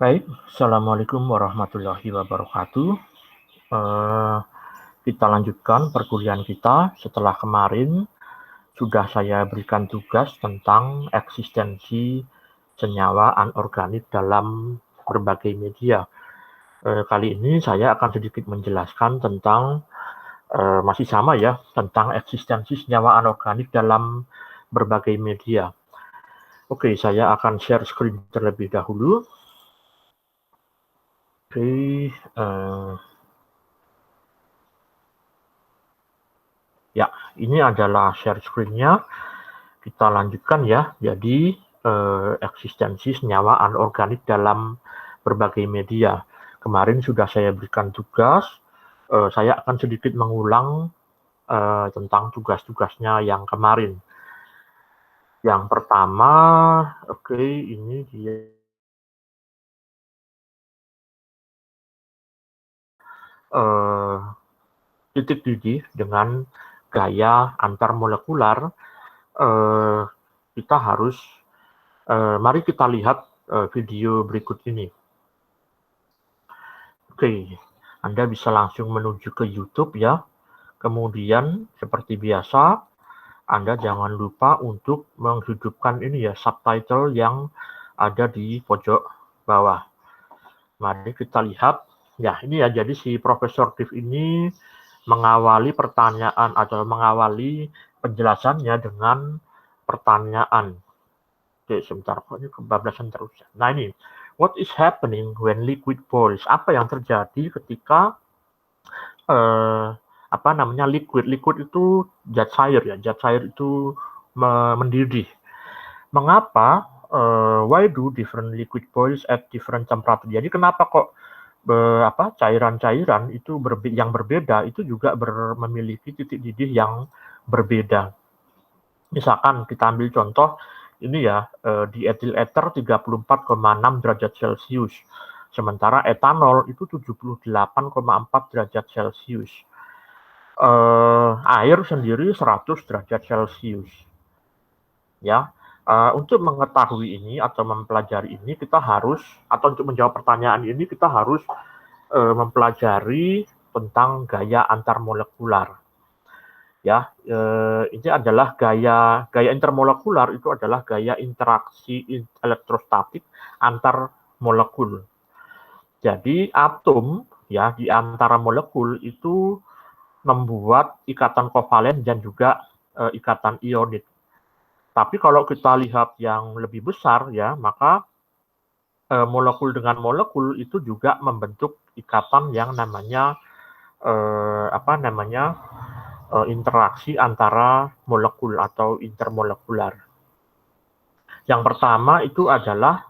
Baik, Assalamualaikum warahmatullahi wabarakatuh. Eh, Kita lanjutkan perkuliahan kita. Setelah kemarin sudah saya berikan tugas tentang eksistensi senyawa anorganik dalam berbagai media. Kali ini saya akan sedikit menjelaskan tentang masih sama ya, tentang eksistensi senyawa anorganik dalam berbagai media. Oke, saya akan share screen terlebih dahulu. Oke, ya, ini adalah share screen-nya. Kita lanjutkan ya. Jadi, eksistensi senyawa anorganik dalam berbagai media. Kemarin sudah saya berikan tugas. Saya akan sedikit mengulang tentang tugas-tugasnya yang kemarin. Yang pertama, oke, ini dia. Titik didih dengan gaya antarmolekular. eh, Kita harus mari kita lihat video berikut ini. Oke, Anda bisa langsung menuju ke YouTube ya. Kemudian seperti biasa, Anda jangan lupa untuk menghidupkan ini ya subtitle yang ada di pojok bawah. Mari kita lihat. Ya, ini ya, jadi si Profesor Div ini mengawali pertanyaan atau mengawali penjelasannya dengan pertanyaan. Oke, sebentar, kok ini kebablasan terus. Nah ini, what is happening when liquid boils? Apa yang terjadi ketika liquid? Liquid itu zat cair ya, zat cair itu mendidih. Mengapa? Why do different liquid boils at different temperature? Jadi kenapa kok cairan-cairan itu yang berbeda itu juga memiliki titik didih yang berbeda. Misalkan kita ambil contoh ini ya, di etil ether 34,6 derajat Celcius. Sementara etanol itu 78,4 derajat Celcius. Air sendiri 100 derajat Celcius. Ya, untuk mengetahui ini atau mempelajari ini kita harus, atau untuk menjawab pertanyaan ini kita harus mempelajari tentang gaya antarmolekular. Ya, ini adalah gaya intermolekular, itu adalah gaya interaksi elektrostatik antar molekul. Jadi atom ya di antara molekul itu membuat ikatan kovalen dan juga ikatan ionik. Tapi kalau kita lihat yang lebih besar ya, maka molekul dengan molekul itu juga membentuk ikatan yang namanya interaksi antara molekul atau intermolekular. Yang pertama itu adalah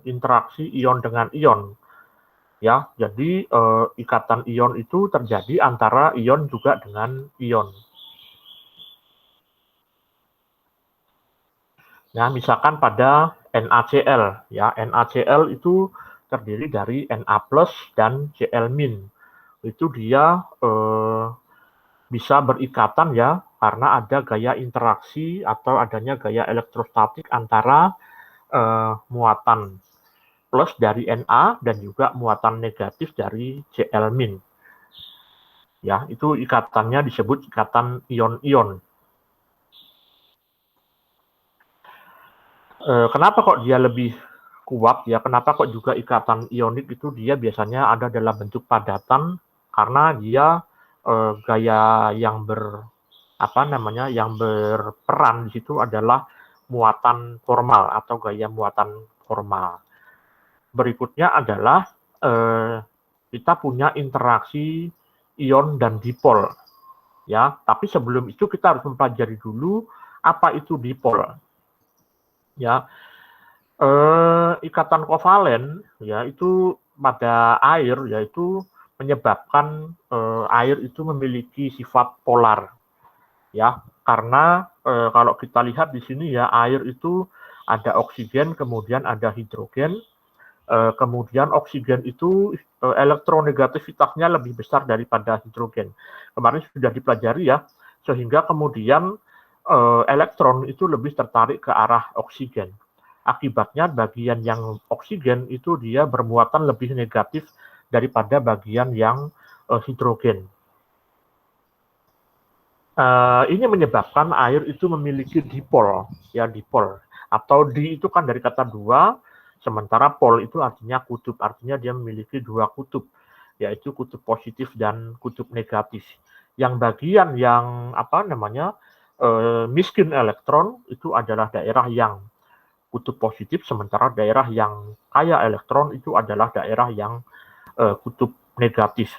interaksi ion dengan ion. Ya, jadi ikatan ion itu terjadi antara ion juga dengan ion. Ya, misalkan pada NaCl, ya NaCl itu terdiri dari Na+ dan Cl-. Itu dia bisa berikatan ya karena ada gaya interaksi atau adanya gaya elektrostatik antara muatan plus dari Na dan juga muatan negatif dari Cl-. Ya, itu ikatannya disebut ikatan ion-ion. Kenapa kok dia lebih kuat ya? Kenapa kok juga ikatan ionik itu dia biasanya ada dalam bentuk padatan karena dia gaya yang yang berperan di situ adalah muatan formal atau gaya muatan formal. Berikutnya adalah kita punya interaksi ion dan dipol. Ya, tapi sebelum itu kita harus mempelajari dulu apa itu dipol. Ya, ikatan kovalen ya itu pada air yaitu menyebabkan air itu memiliki sifat polar ya karena kalau kita lihat di sini ya air itu ada oksigen kemudian ada hidrogen kemudian oksigen itu elektronegativitasnya lebih besar daripada hidrogen. Kemarin sudah dipelajari ya, sehingga kemudian elektron itu lebih tertarik ke arah oksigen. Akibatnya bagian yang oksigen itu dia bermuatan lebih negatif daripada bagian yang hidrogen. Ini menyebabkan air itu memiliki dipol, ya dipol. Atau di itu kan dari kata dua, sementara pol itu artinya kutub, artinya dia memiliki dua kutub, yaitu kutub positif dan kutub negatif. Yang bagian yang miskin elektron itu adalah daerah yang kutub positif, sementara daerah yang kaya elektron itu adalah daerah yang kutub negatif.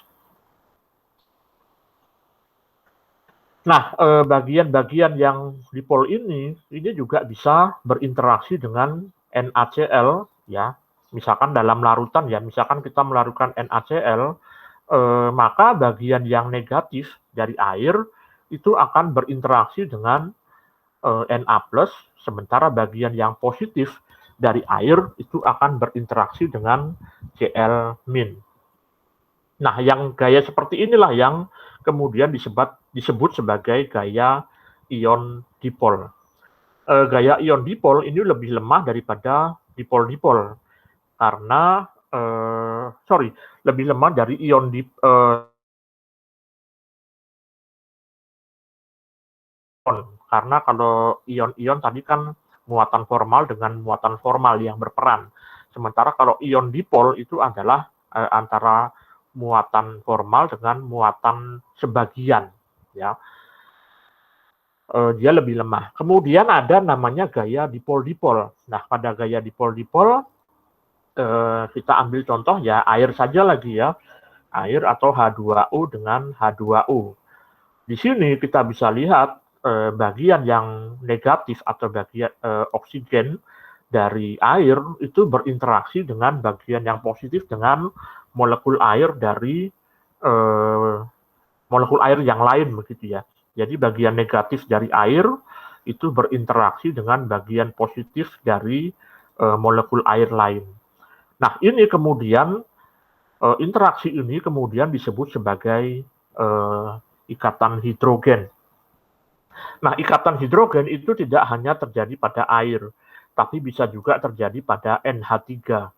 Nah, bagian-bagian yang dipol ini juga bisa berinteraksi dengan NaCl, ya. Misalkan dalam larutan, ya, misalkan kita melarukan NaCl, maka bagian yang negatif dari air itu akan berinteraksi dengan Na+, sementara bagian yang positif dari air itu akan berinteraksi dengan Cl-. Nah, yang gaya seperti inilah yang kemudian disebut sebagai gaya ion dipol. Gaya ion dipol ini lebih lemah daripada dipol-dipol karena lebih lemah dari ion karena kalau ion-ion tadi kan muatan formal dengan muatan formal yang berperan. Sementara kalau ion dipol itu adalah antara muatan formal dengan muatan sebagian, ya. Dia lebih lemah. Kemudian ada namanya gaya dipol-dipol. Nah, pada gaya dipol-dipol kita ambil contoh ya air saja lagi ya. Air atau H2O dengan H2O. Di sini kita bisa lihat bagian yang negatif atau bagian oksigen dari air itu berinteraksi dengan bagian yang positif dengan molekul air dari molekul air yang lain begitu ya. Jadi bagian negatif dari air itu berinteraksi dengan bagian positif dari molekul air lain. Nah, ini kemudian interaksi ini kemudian disebut sebagai ikatan hidrogen. Nah, ikatan hidrogen itu tidak hanya terjadi pada air, tapi bisa juga terjadi pada NH3,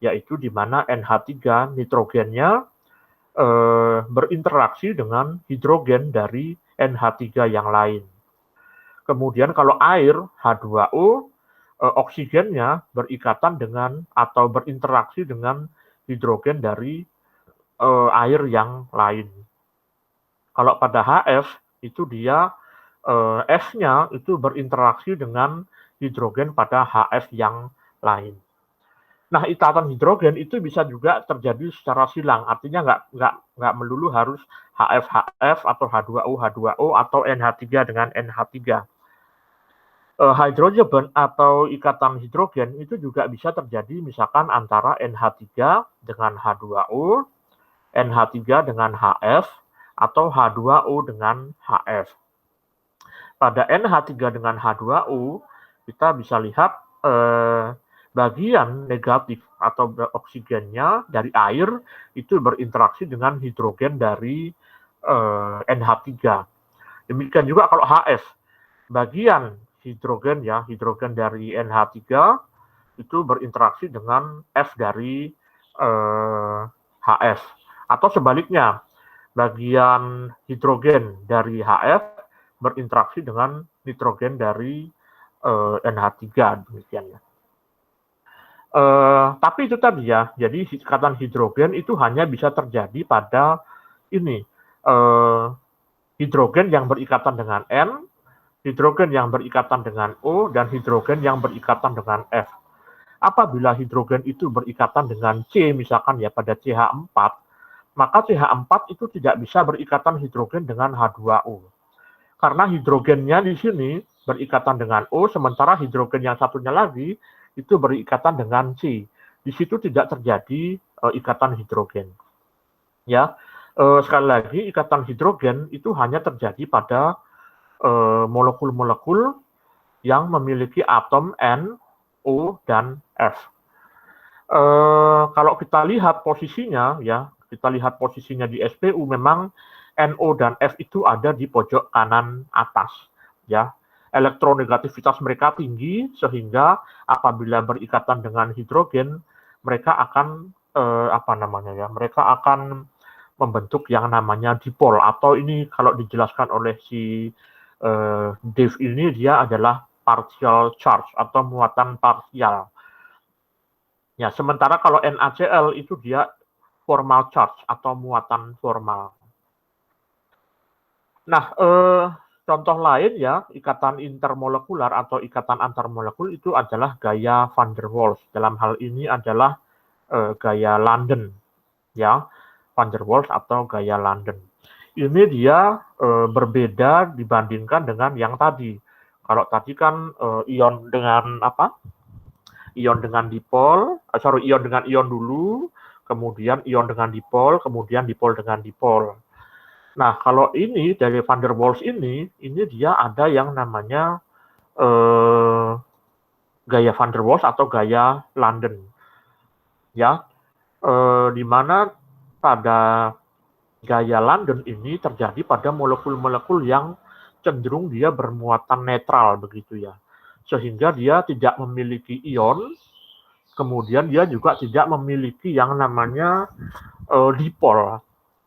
yaitu di mana NH3 nitrogennya berinteraksi dengan hidrogen dari NH3 yang lain. Kemudian kalau air H2O, oksigennya berikatan dengan atau berinteraksi dengan hidrogen dari air yang lain. Kalau pada HF itu dia F-nya itu berinteraksi dengan hidrogen pada HF yang lain. Nah, ikatan hidrogen itu bisa juga terjadi secara silang, artinya nggak melulu harus HF atau H2O atau NH3 dengan NH3. Hydrogen bond atau ikatan hidrogen itu juga bisa terjadi misalkan antara NH3 dengan H2O, NH3 dengan HF, atau H2O dengan HF. Pada NH3 dengan H2O, kita bisa lihat bagian negatif atau oksigennya dari air itu berinteraksi dengan hidrogen dari NH3. Demikian juga kalau HF, bagian hidrogen dari NH3 itu berinteraksi dengan F dari HF. Atau sebaliknya, bagian hidrogen dari HF berinteraksi dengan nitrogen dari NH3, demikian ya. Tapi itu tadi ya, jadi ikatan hidrogen itu hanya bisa terjadi pada ini hidrogen yang berikatan dengan N, hidrogen yang berikatan dengan O, dan hidrogen yang berikatan dengan F. Apabila hidrogen itu berikatan dengan C, misalkan ya pada CH4, maka CH4 itu tidak bisa berikatan hidrogen dengan H2O. Karena hidrogennya di sini berikatan dengan O, sementara hidrogen yang satunya lagi itu berikatan dengan C. Di situ tidak terjadi ikatan hidrogen. Ya, sekali lagi ikatan hidrogen itu hanya terjadi pada molekul-molekul yang memiliki atom N, O, dan F. Kalau kita lihat posisinya, ya, kita lihat posisinya di SPU, memang NO dan F itu ada di pojok kanan atas, ya. elektronegativitas mereka tinggi, sehingga apabila berikatan dengan hidrogen, mereka akan mereka akan membentuk yang namanya dipol, atau ini kalau dijelaskan oleh si Dave ini, dia adalah partial charge atau muatan parsial. Ya, sementara kalau NaCl itu dia formal charge atau muatan formal. Nah, contoh lain ya, ikatan intermolekular atau ikatan antarmolekul itu adalah gaya van der Waals. Dalam hal ini adalah gaya London, ya, van der Waals atau gaya London. Ini dia berbeda dibandingkan dengan yang tadi. Kalau tadi kan ion dengan apa? Ion dengan dipol, ion dengan ion dulu, kemudian ion dengan dipol, kemudian dipol dengan dipol. Nah, kalau ini dari van der Waals ini dia ada yang namanya gaya van der Waals atau gaya London, ya, di mana pada gaya London ini terjadi pada molekul-molekul yang cenderung dia bermuatan netral begitu ya, sehingga dia tidak memiliki ion, kemudian dia juga tidak memiliki yang namanya dipol.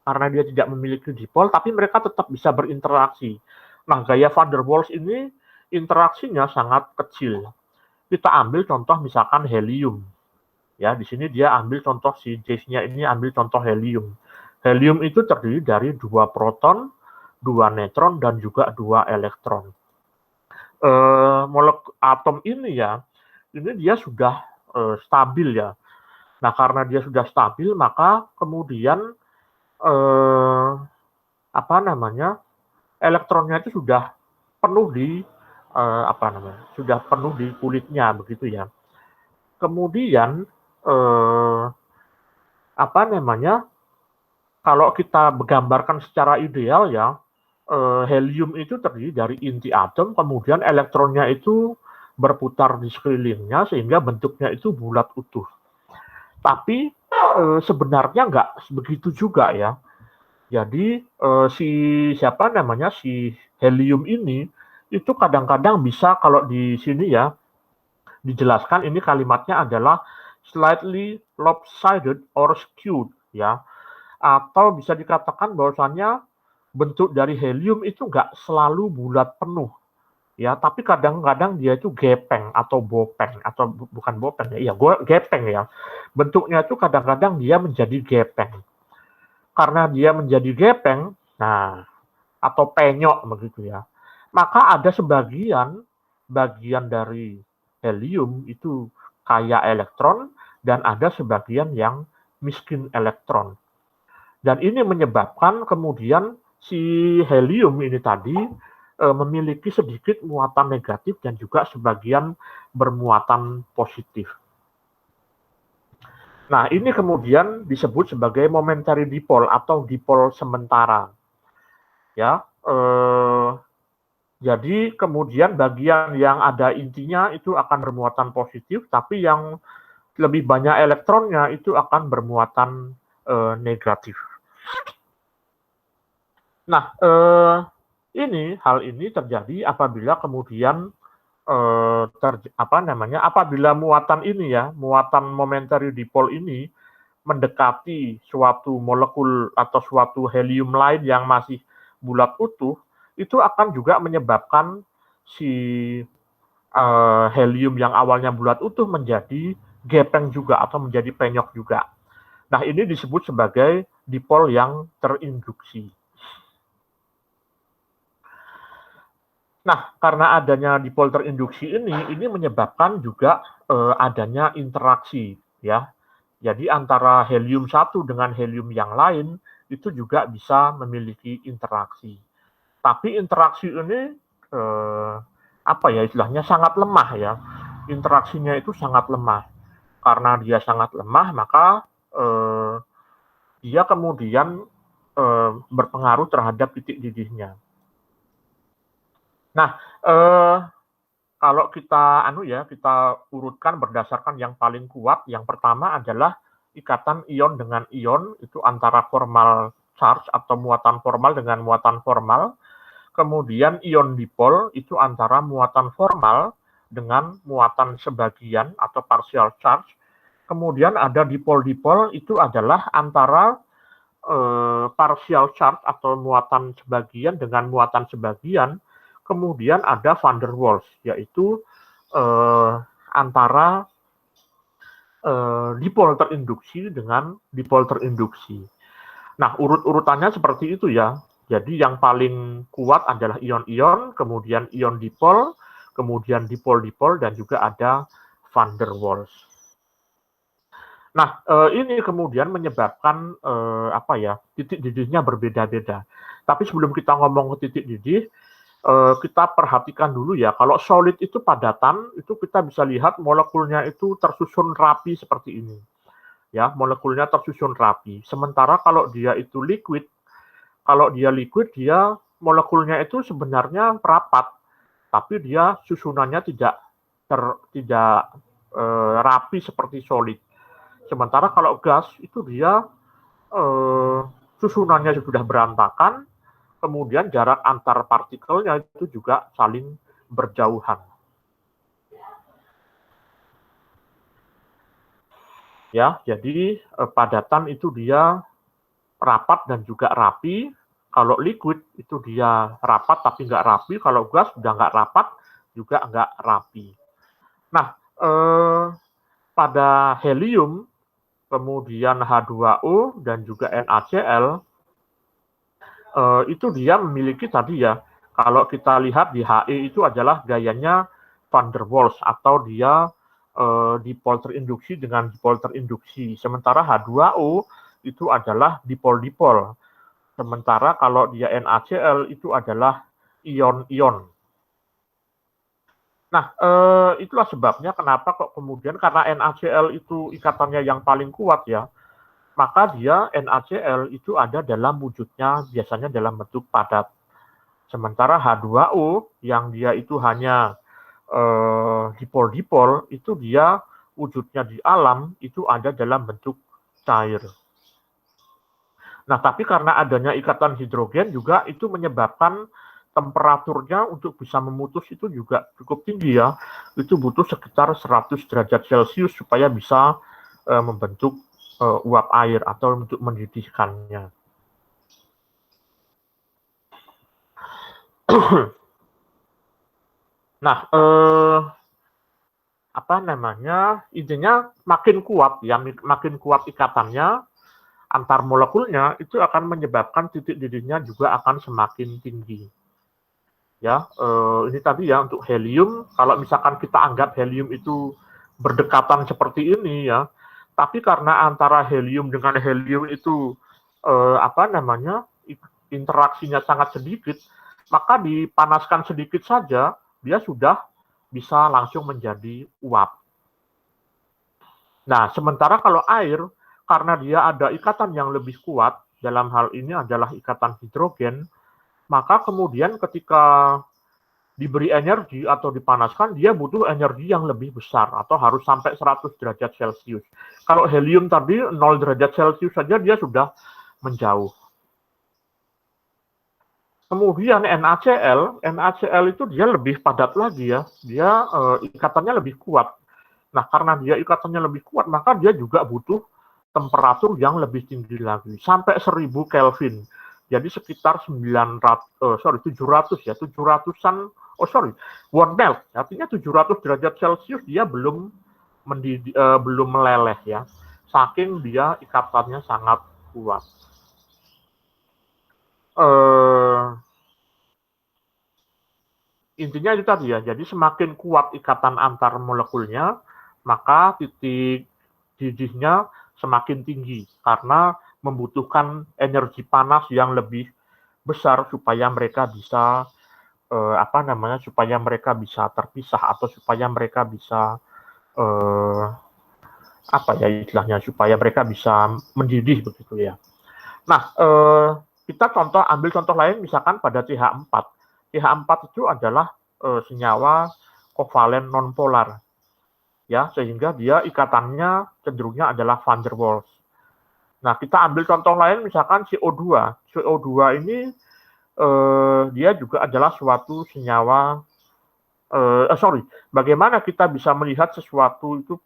Karena dia tidak memiliki dipol, tapi mereka tetap bisa berinteraksi. Nah, gaya van der Waals ini interaksinya sangat kecil. Kita ambil contoh misalkan helium. Ya, di sini dia ambil contoh si J-nya ini ambil contoh helium. Helium itu terdiri dari 2 proton, 2 neutron, dan juga 2 elektron. Molekul atom ini ya, ini dia sudah stabil ya. Nah, karena dia sudah stabil, maka kemudian elektronnya itu sudah penuh di sudah penuh di kulitnya begitu ya. Kemudian kalau kita menggambarkan secara ideal ya, helium itu terdiri dari inti atom, kemudian elektronnya itu berputar di sekelilingnya sehingga bentuknya itu bulat utuh. Tapi sebenarnya nggak begitu juga ya. Jadi si helium ini itu kadang-kadang bisa, kalau di sini ya dijelaskan, ini kalimatnya adalah slightly lopsided or skewed ya, atau bisa dikatakan bahwasannya bentuk dari helium itu nggak selalu bulat penuh ya, tapi kadang-kadang dia itu gepeng atau bopeng, atau bukan bopeng ya, gepeng ya, bentuknya itu kadang-kadang dia menjadi gepeng. Karena dia menjadi gepeng, nah, atau penyok begitu ya, maka ada bagian dari helium itu kaya elektron, dan ada sebagian yang miskin elektron. Dan ini menyebabkan kemudian si helium ini tadi memiliki sedikit muatan negatif dan juga sebagian bermuatan positif. Nah, ini kemudian disebut sebagai momentary dipole atau dipol sementara. Ya, jadi kemudian bagian yang ada intinya itu akan bermuatan positif, tapi yang lebih banyak elektronnya itu akan bermuatan negatif. Nah, hal ini terjadi apabila kemudian apabila muatan ini ya, muatan momentary dipole ini mendekati suatu molekul atau suatu helium lain yang masih bulat utuh, itu akan juga menyebabkan si helium yang awalnya bulat utuh menjadi gepeng juga atau menjadi penyok juga. Nah, ini disebut sebagai dipol yang terinduksi. Nah, karena adanya dipol terinduksi ini menyebabkan juga adanya interaksi ya. Jadi antara helium 1 dengan helium yang lain itu juga bisa memiliki interaksi. Tapi interaksi ini istilahnya sangat lemah ya. Interaksinya itu sangat lemah. Karena dia sangat lemah, maka dia kemudian berpengaruh terhadap titik didihnya. Nah, kalau kita kita urutkan berdasarkan yang paling kuat, yang pertama adalah ikatan ion dengan ion, itu antara formal charge atau muatan formal dengan muatan formal. Kemudian ion dipol itu antara muatan formal dengan muatan sebagian atau partial charge. Kemudian ada dipol-dipol itu adalah antara partial charge atau muatan sebagian dengan muatan sebagian. Kemudian ada van der Waals, yaitu antara dipol terinduksi dengan dipol terinduksi. Nah, urut-urutannya seperti itu ya. Jadi yang paling kuat adalah ion-ion, kemudian ion dipol, kemudian dipol-dipol, dan juga ada van der Waals. Nah, ini kemudian menyebabkan titik didihnya berbeda-beda. Tapi sebelum kita ngomong ke titik didih, kita perhatikan dulu ya, kalau solid itu padatan, itu kita bisa lihat molekulnya itu tersusun rapi seperti ini. Ya, molekulnya tersusun rapi. Sementara kalau dia itu liquid, dia molekulnya itu sebenarnya rapat, tapi dia susunannya tidak rapi seperti solid. Sementara kalau gas itu dia susunannya sudah berantakan, kemudian jarak antar partikelnya itu juga saling berjauhan. Ya, jadi padatan itu dia rapat dan juga rapi. Kalau liquid itu dia rapat tapi nggak rapi. Kalau gas sudah nggak rapat juga nggak rapi. Nah, pada helium, kemudian H2O dan juga NaCl, itu dia memiliki tadi ya, kalau kita lihat di He itu adalah gayanya van der Waals atau dia dipol terinduksi dengan dipol terinduksi. Sementara H2O itu adalah dipol-dipol. Sementara kalau dia NaCl itu adalah ion-ion. Nah, itulah sebabnya kenapa kok kemudian karena NaCl itu ikatannya yang paling kuat ya, maka dia NaCl itu ada dalam wujudnya biasanya dalam bentuk padat. Sementara H2O yang dia itu hanya dipol-dipol itu dia wujudnya di alam itu ada dalam bentuk cair. Nah, tapi karena adanya ikatan hidrogen juga itu menyebabkan temperaturnya untuk bisa memutus itu juga cukup tinggi ya. Itu butuh sekitar 100 derajat Celcius supaya bisa membentuk uap air atau untuk mendidihkannya. Nah, intinya makin kuat ya, makin kuat ikatannya antar molekulnya itu akan menyebabkan titik didihnya juga akan semakin tinggi. Ya, ini tadi ya untuk helium, kalau misalkan kita anggap helium itu berdekatan seperti ini ya, tapi karena antara helium dengan helium itu interaksinya sangat sedikit, maka dipanaskan sedikit saja dia sudah bisa langsung menjadi uap. Nah, sementara kalau air, karena dia ada ikatan yang lebih kuat, dalam hal ini adalah ikatan hidrogen, maka kemudian ketika diberi energi atau dipanaskan, dia butuh energi yang lebih besar atau harus sampai 100 derajat Celcius. Kalau helium tadi 0 derajat Celcius saja dia sudah menjauh. Kemudian NaCl itu dia lebih padat lagi ya, dia ikatannya lebih kuat. Nah, karena dia ikatannya lebih kuat, maka dia juga butuh temperatur yang lebih tinggi lagi, sampai 1000 Kelvin. Jadi sekitar 700-an, 1 melt, artinya 700 derajat Celcius dia belum meleleh ya, saking dia ikatannya sangat kuat. Intinya itu tadi ya, jadi semakin kuat ikatan antar molekulnya, maka titik didihnya semakin tinggi karena membutuhkan energi panas yang lebih besar supaya mereka bisa supaya mereka bisa terpisah atau supaya mereka bisa supaya mereka bisa mendidih begitu ya. Nah, kita ambil contoh lain misalkan pada CH4. CH4 itu adalah senyawa kovalen nonpolar. Ya, sehingga dia ikatannya cenderungnya adalah van der Waals. Nah, kita ambil contoh lain misalkan CO2. CO2 ini dia juga adalah suatu senyawa, bagaimana kita bisa melihat sesuatu itu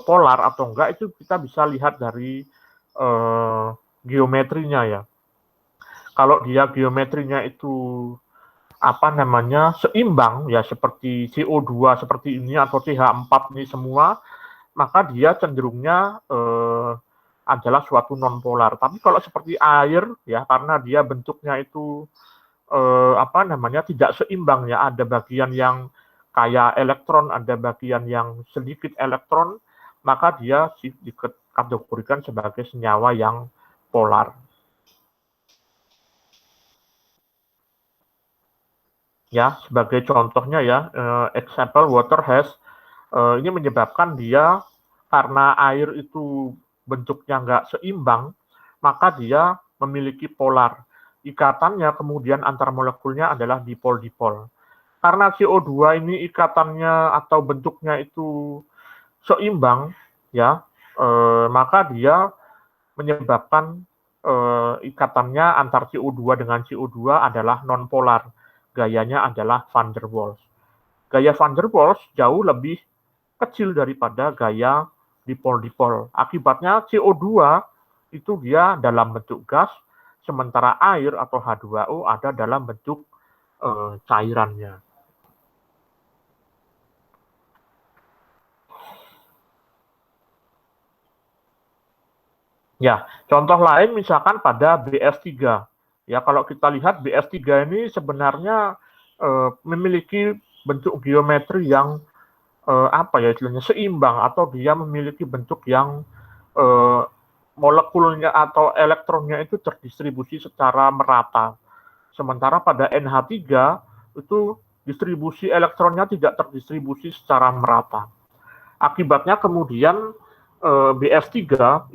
polar atau enggak, itu kita bisa lihat dari geometrinya ya. Kalau dia geometrinya itu seimbang ya, seperti CO2 seperti ini atau CH4 ini semua, maka dia cenderungnya adalah suatu non-polar. Tapi kalau seperti air ya, karena dia bentuknya itu tidak seimbang ya, ada bagian yang kaya elektron, ada bagian yang sedikit elektron, maka dia dikategorikan sebagai senyawa yang polar. Ya, sebagai contohnya ya, example water has, ini menyebabkan dia, karena air itu bentuknya nggak seimbang, maka dia memiliki polar. Ikatannya kemudian antar molekulnya adalah dipol-dipol. Karena CO2 ini ikatannya atau bentuknya itu seimbang, ya, maka dia menyebabkan ikatannya antar CO2 dengan CO2 adalah non-polar. Gayanya adalah van der Waals. Gaya van der Waals jauh lebih kecil daripada gaya dipol-dipol. Akibatnya CO2 itu dia dalam bentuk gas, sementara air atau H2O ada dalam bentuk cairannya. Ya, contoh lain misalkan pada BS3. Ya, kalau kita lihat BS3 ini sebenarnya memiliki bentuk geometri yang istilahnya seimbang, atau dia memiliki bentuk yang molekulnya atau elektronnya itu terdistribusi secara merata. Sementara pada NH3 itu distribusi elektronnya tidak terdistribusi secara merata. Akibatnya kemudian BS3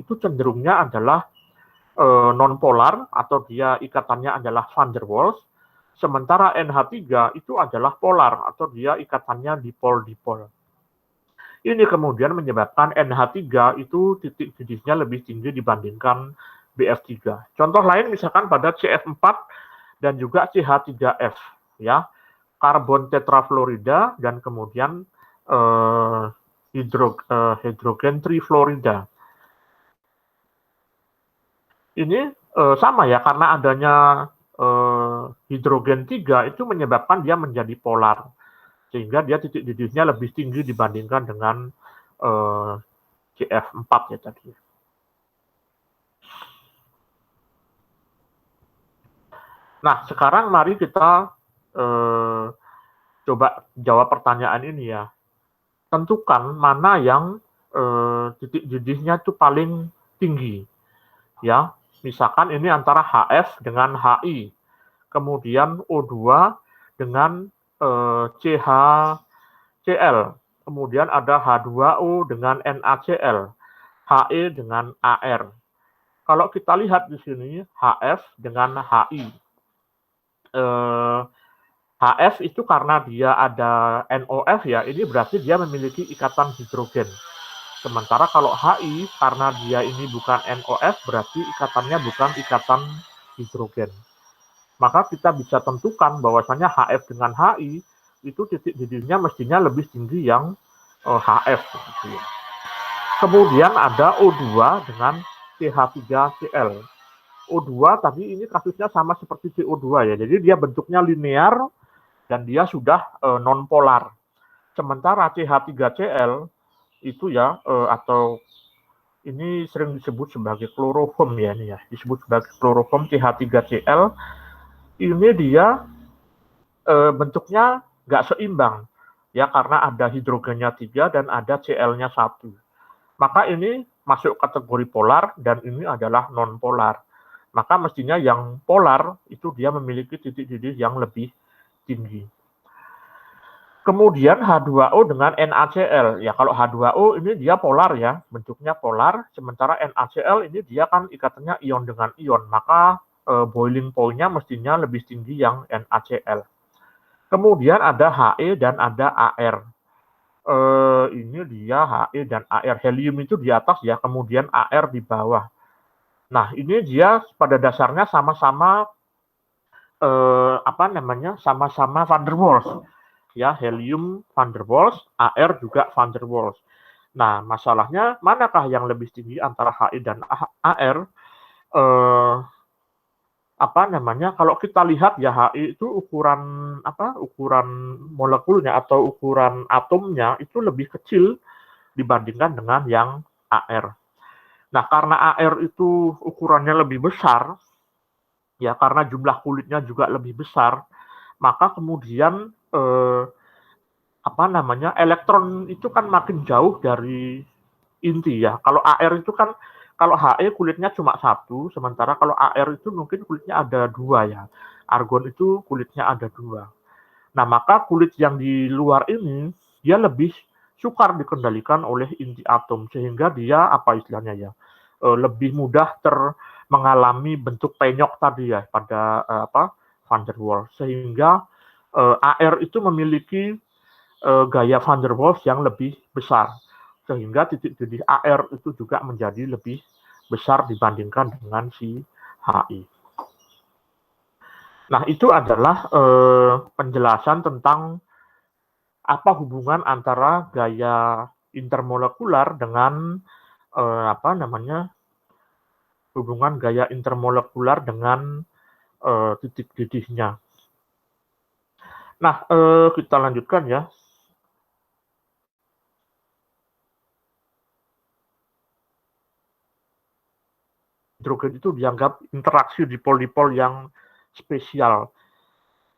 itu cenderungnya adalah non-polar, atau dia ikatannya adalah van der Waals, sementara NH3 itu adalah polar, atau dia ikatannya dipol-dipol. Ini kemudian menyebabkan NH3 itu titik didihnya lebih tinggi dibandingkan BF3. Contoh lain misalkan pada CF4 dan juga CH3F, ya, karbon tetrafluorida dan kemudian hidrogen trifluorida. Ini sama ya, karena adanya hidrogen 3 itu menyebabkan dia menjadi polar, sehingga dia titik didihnya lebih tinggi dibandingkan dengan CF4 ya tadi. Nah, sekarang mari kita coba jawab pertanyaan ini ya. Tentukan mana yang titik didihnya itu paling tinggi. Ya, misalkan ini antara HF dengan HI, kemudian O2 dengan CHCl, kemudian ada H2O dengan NaCl, He dengan Ar. Kalau kita lihat di sini HF dengan HI, HF itu karena dia ada NOF ya, ini berarti dia memiliki ikatan hidrogen. Sementara kalau HI, karena dia ini bukan NOF, berarti ikatannya bukan ikatan hidrogen. Maka kita bisa tentukan bahwasanya HF dengan HI, itu titik didihnya mestinya lebih tinggi yang HF. Gitu ya. Kemudian ada O2 dengan CH3Cl. O2 tadi ini kasusnya sama seperti CO2 ya, jadi dia bentuknya linear dan dia sudah non-polar. Sementara CH3Cl itu ya, atau ini sering disebut sebagai kloroform ya, ini ya, disebut sebagai kloroform CH3Cl, ini dia bentuknya nggak seimbang ya, karena ada hidrogennya 3 dan ada Cl-nya 1. Maka ini masuk kategori polar dan ini adalah non-polar. Maka mestinya yang polar itu dia memiliki titik didih yang lebih tinggi. Kemudian H2O dengan NaCl. Ya, kalau H2O ini dia polar ya, bentuknya polar, sementara NaCl ini dia kan ikatannya ion dengan ion, maka boiling point-nya mestinya lebih tinggi yang NaCl. Kemudian ada He dan ada Ar. Ini dia He dan Ar. Helium itu di atas ya, kemudian Ar di bawah. Nah, ini dia pada dasarnya sama-sama sama-sama van der Waals. Ya, helium van der Waals, AR juga van der Waals. Nah, masalahnya manakah yang lebih tinggi antara Hi dan AR? Kalau kita lihat ya Hi itu ukuran molekulnya atau ukuran atomnya itu lebih kecil dibandingkan dengan yang AR. Nah, karena AR itu ukurannya lebih besar, ya karena jumlah kulitnya juga lebih besar, maka kemudian elektron itu kan makin jauh dari inti ya. Kalau AR itu kan, kalau He kulitnya cuma satu, sementara kalau AR itu mungkin kulitnya ada dua ya. Argon itu kulitnya ada dua. Nah, maka kulit yang di luar ini dia lebih sukar dikendalikan oleh inti atom sehingga dia lebih mudah mengalami bentuk penyok tadi ya pada van der Waals, sehingga AR itu memiliki gaya van der Waals yang lebih besar, sehingga titik didih AR itu juga menjadi lebih besar dibandingkan dengan si Hi. Nah, itu adalah penjelasan tentang apa hubungan antara gaya intermolekular dengan hubungan gaya intermolekular dengan titik didihnya. Nah, kita lanjutkan ya. Hidrogen itu dianggap interaksi dipol-dipol yang spesial.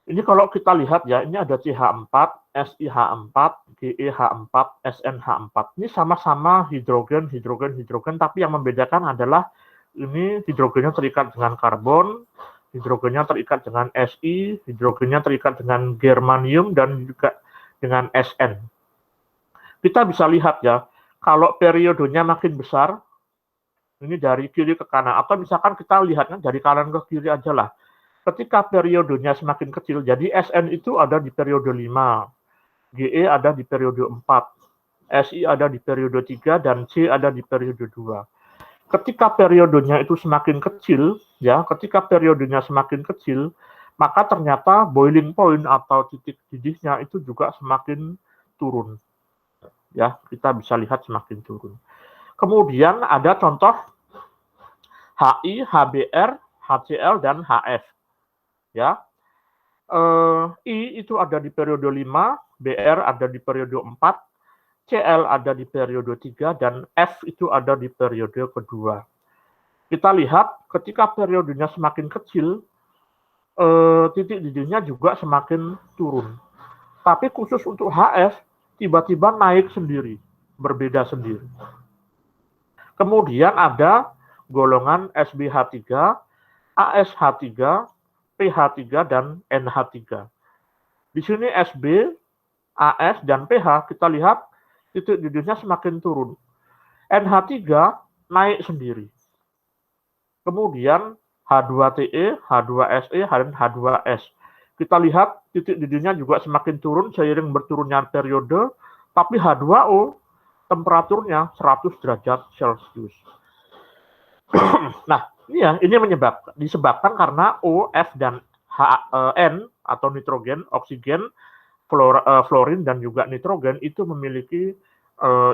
Ini kalau kita lihat ya, ini ada CH4, SiH4, GeH4, SnH4. Ini sama-sama hidrogen, tapi yang membedakan adalah ini hidrogennya terikat dengan karbon, hidrogennya terikat dengan Si, hidrogennya terikat dengan germanium, dan juga dengan Sn. Kita bisa lihat ya, kalau periodenya makin besar, ini dari kiri ke kanan, atau misalkan kita lihatnya dari kanan ke kiri aja lah. Ketika periodenya semakin kecil, jadi Sn itu ada di periode 5, Ge ada di periode 4, Si ada di periode 3, dan C ada di periode 2. Ketika periodenya itu semakin kecil, ya, maka ternyata boiling point atau titik didihnya itu juga semakin turun. Ya, kita bisa lihat semakin turun. Kemudian ada contoh Hi, HBr, HCl, dan HF. Ya, I itu ada di periode 5, Br ada di periode 4, Cl ada di periode 3, dan F itu ada di periode kedua. Kita lihat ketika periodenya semakin kecil, titik didihnya juga semakin turun. Tapi khusus untuk HF, tiba-tiba naik sendiri, berbeda sendiri. Kemudian ada golongan SbH3, AsH3, PH3, dan NH3. Di sini Sb, As, dan PH, kita lihat titik didihnya semakin turun. NH3 naik sendiri. Kemudian H2Te, H2Se, dan H2S. Kita lihat titik didihnya juga semakin turun seiring berturunnya periode, tapi H2O temperaturnya 100 derajat Celcius. Nah, ini disebabkan karena O, F, dan N atau nitrogen, oksigen, fluorin, dan juga nitrogen itu memiliki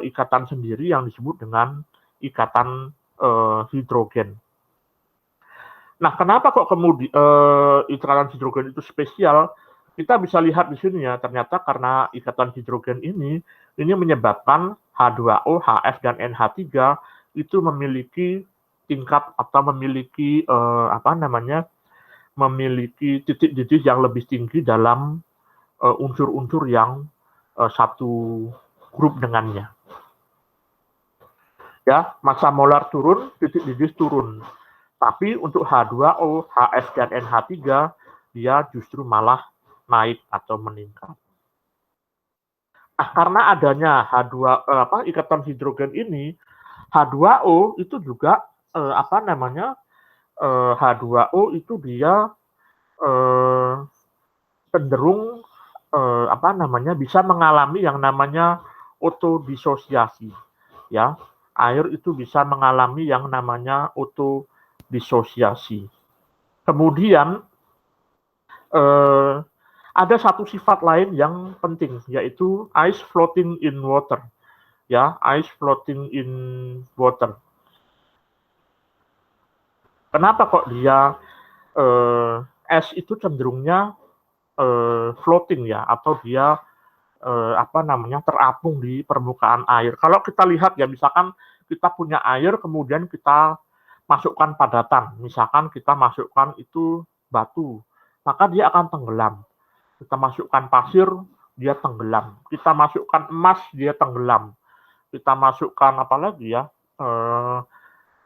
ikatan sendiri yang disebut dengan ikatan hidrogen. Nah, kenapa kok kemudian ikatan hidrogen itu spesial? Kita bisa lihat di sini ya, ternyata karena ikatan hidrogen ini menyebabkan H2O, HF, dan NH3 itu memiliki tingkat atau memiliki memiliki titik didih yang lebih tinggi dalam unsur-unsur yang satu grup dengannya. Ya, massa molar turun, titik didih turun. Tapi untuk H2O, HF, dan NH3 dia justru malah naik atau meningkat. Nah, karena adanya ikatan hidrogen ini, H2O itu juga H2O itu dia cenderung bisa mengalami yang namanya otodisosiasi. Ya, air itu bisa mengalami yang namanya otodisosiasi. Kemudian ada satu sifat lain yang penting, yaitu ice floating in water. Ya, ice floating in water. Kenapa kok dia es itu cenderungnya floating ya, atau dia terapung di permukaan air. Kalau kita lihat ya, misalkan kita punya air, kemudian kita masukkan padatan, misalkan kita masukkan itu batu, maka dia akan tenggelam. Kita masukkan pasir, dia tenggelam. Kita masukkan emas, dia tenggelam. Kita masukkan apa lagi ya,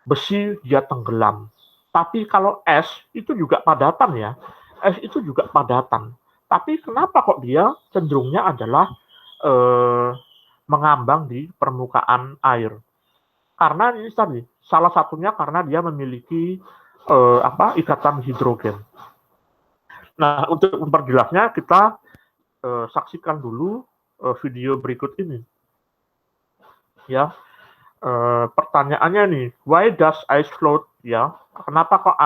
besi, dia tenggelam. Tapi kalau es itu juga padatan ya, es itu juga padatan. Tapi kenapa kok dia cenderungnya adalah mengambang di permukaan air? Karena ini tadi, salah satunya karena dia memiliki ikatan hidrogen. Nah, untuk memperjelasnya kita saksikan dulu video berikut ini. Ya, pertanyaannya nih, why does ice float? Ya, kenapa kok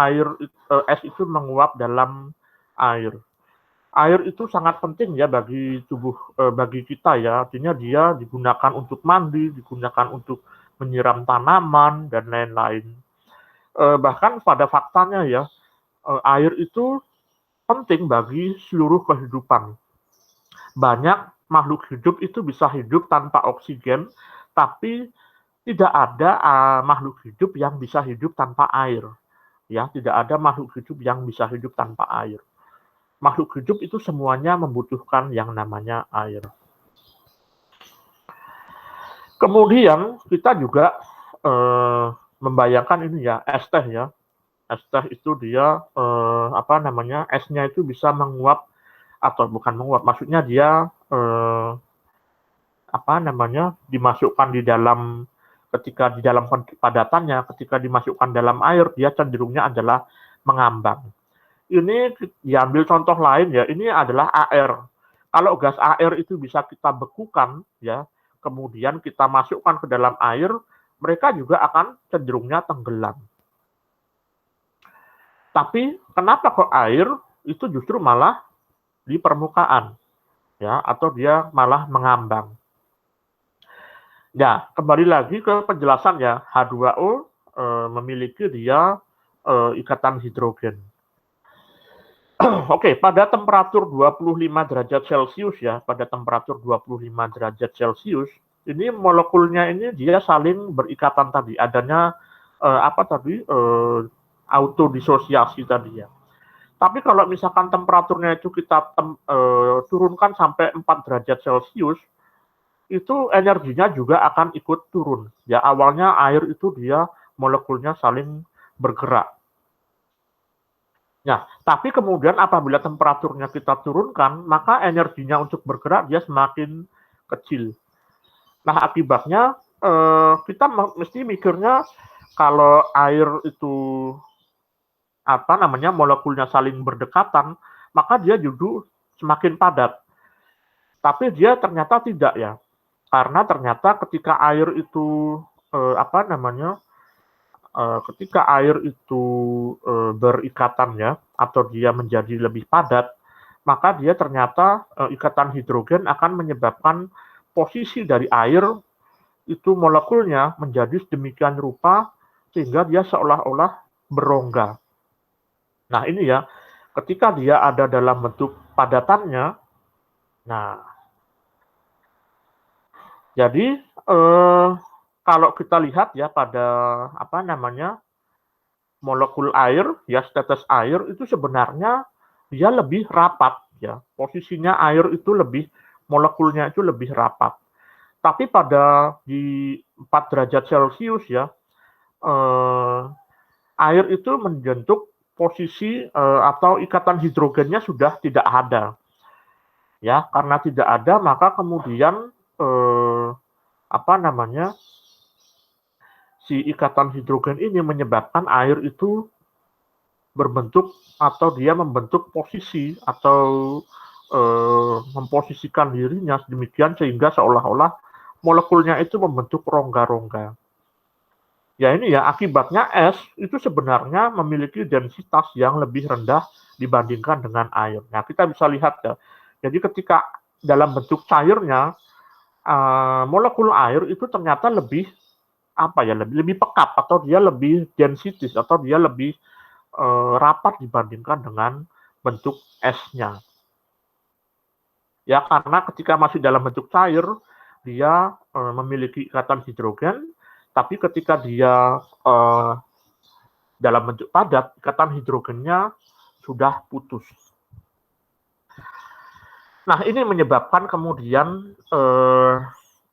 es itu menguap dalam air? Air itu sangat penting ya bagi tubuh, bagi kita ya. Artinya dia digunakan untuk mandi, digunakan untuk menyiram tanaman dan lain-lain. Bahkan pada faktanya ya, air itu penting bagi seluruh kehidupan. Banyak makhluk hidup itu bisa hidup tanpa oksigen, tapi tidak ada makhluk hidup yang bisa hidup tanpa air. Ya, tidak ada makhluk hidup yang bisa hidup tanpa air. Makhluk hidup itu semuanya membutuhkan yang namanya air. Kemudian kita juga membayangkan ini ya, es teh ya. Es teh itu dia esnya itu bisa menguap, atau bukan menguap, maksudnya dia dimasukkan di dalam, ketika di dalam padatannya, ketika dimasukkan dalam air, dia cenderungnya adalah mengambang. Ini diambil contoh lain ya, ini adalah AR. Kalau gas AR itu bisa kita bekukan ya, kemudian kita masukkan ke dalam air, mereka juga akan cenderungnya tenggelam. Tapi kenapa kok air itu justru malah di permukaan ya, atau dia malah mengambang? Ya, kembali lagi ke penjelasan ya, H2O memiliki dia ikatan hidrogen. Oke, pada temperatur 25 derajat Celcius ya, pada temperatur 25 derajat Celcius, ini molekulnya ini dia saling berikatan tadi, adanya autodisosiasi tadi ya. Tapi kalau misalkan temperaturnya itu kita turunkan sampai 4 derajat Celcius, itu energinya juga akan ikut turun. Ya, awalnya air itu dia molekulnya saling bergerak. Nah, tapi kemudian apabila temperaturnya kita turunkan, maka energinya untuk bergerak dia semakin kecil. Nah, akibatnya kita mesti mikirnya kalau air itu molekulnya saling berdekatan, maka dia juga semakin padat. Tapi dia ternyata tidak ya, karena ternyata ketika air itu ketika air itu berikatan ya, atau dia menjadi lebih padat, maka dia ternyata ikatan hidrogen akan menyebabkan posisi dari air itu molekulnya menjadi sedemikian rupa sehingga dia seolah-olah berongga. Nah ini ya, ketika dia ada dalam bentuk padatannya, nah jadi kalau kita lihat ya pada molekul air ya, status air itu sebenarnya dia lebih rapat ya, posisinya air itu lebih, molekulnya itu lebih rapat. Tapi pada di 4 derajat Celcius ya, air itu membentuk posisi atau ikatan hidrogennya sudah tidak ada. Ya, karena tidak ada maka kemudian si ikatan hidrogen ini menyebabkan air itu berbentuk, atau dia membentuk posisi atau memposisikan dirinya sedemikian sehingga seolah-olah molekulnya itu membentuk rongga-rongga. Ya ini ya, akibatnya es itu sebenarnya memiliki densitas yang lebih rendah dibandingkan dengan air. Nah, kita bisa lihat ya. Jadi ketika dalam bentuk cairnya, molekul air itu ternyata lebih apa ya, lebih lebih pekat atau dia lebih densitis atau dia lebih rapat dibandingkan dengan bentuk esnya. Ya, karena ketika masih dalam bentuk cair, dia memiliki ikatan hidrogen, tapi ketika dia dalam bentuk padat, ikatan hidrogennya sudah putus. Nah, ini menyebabkan kemudian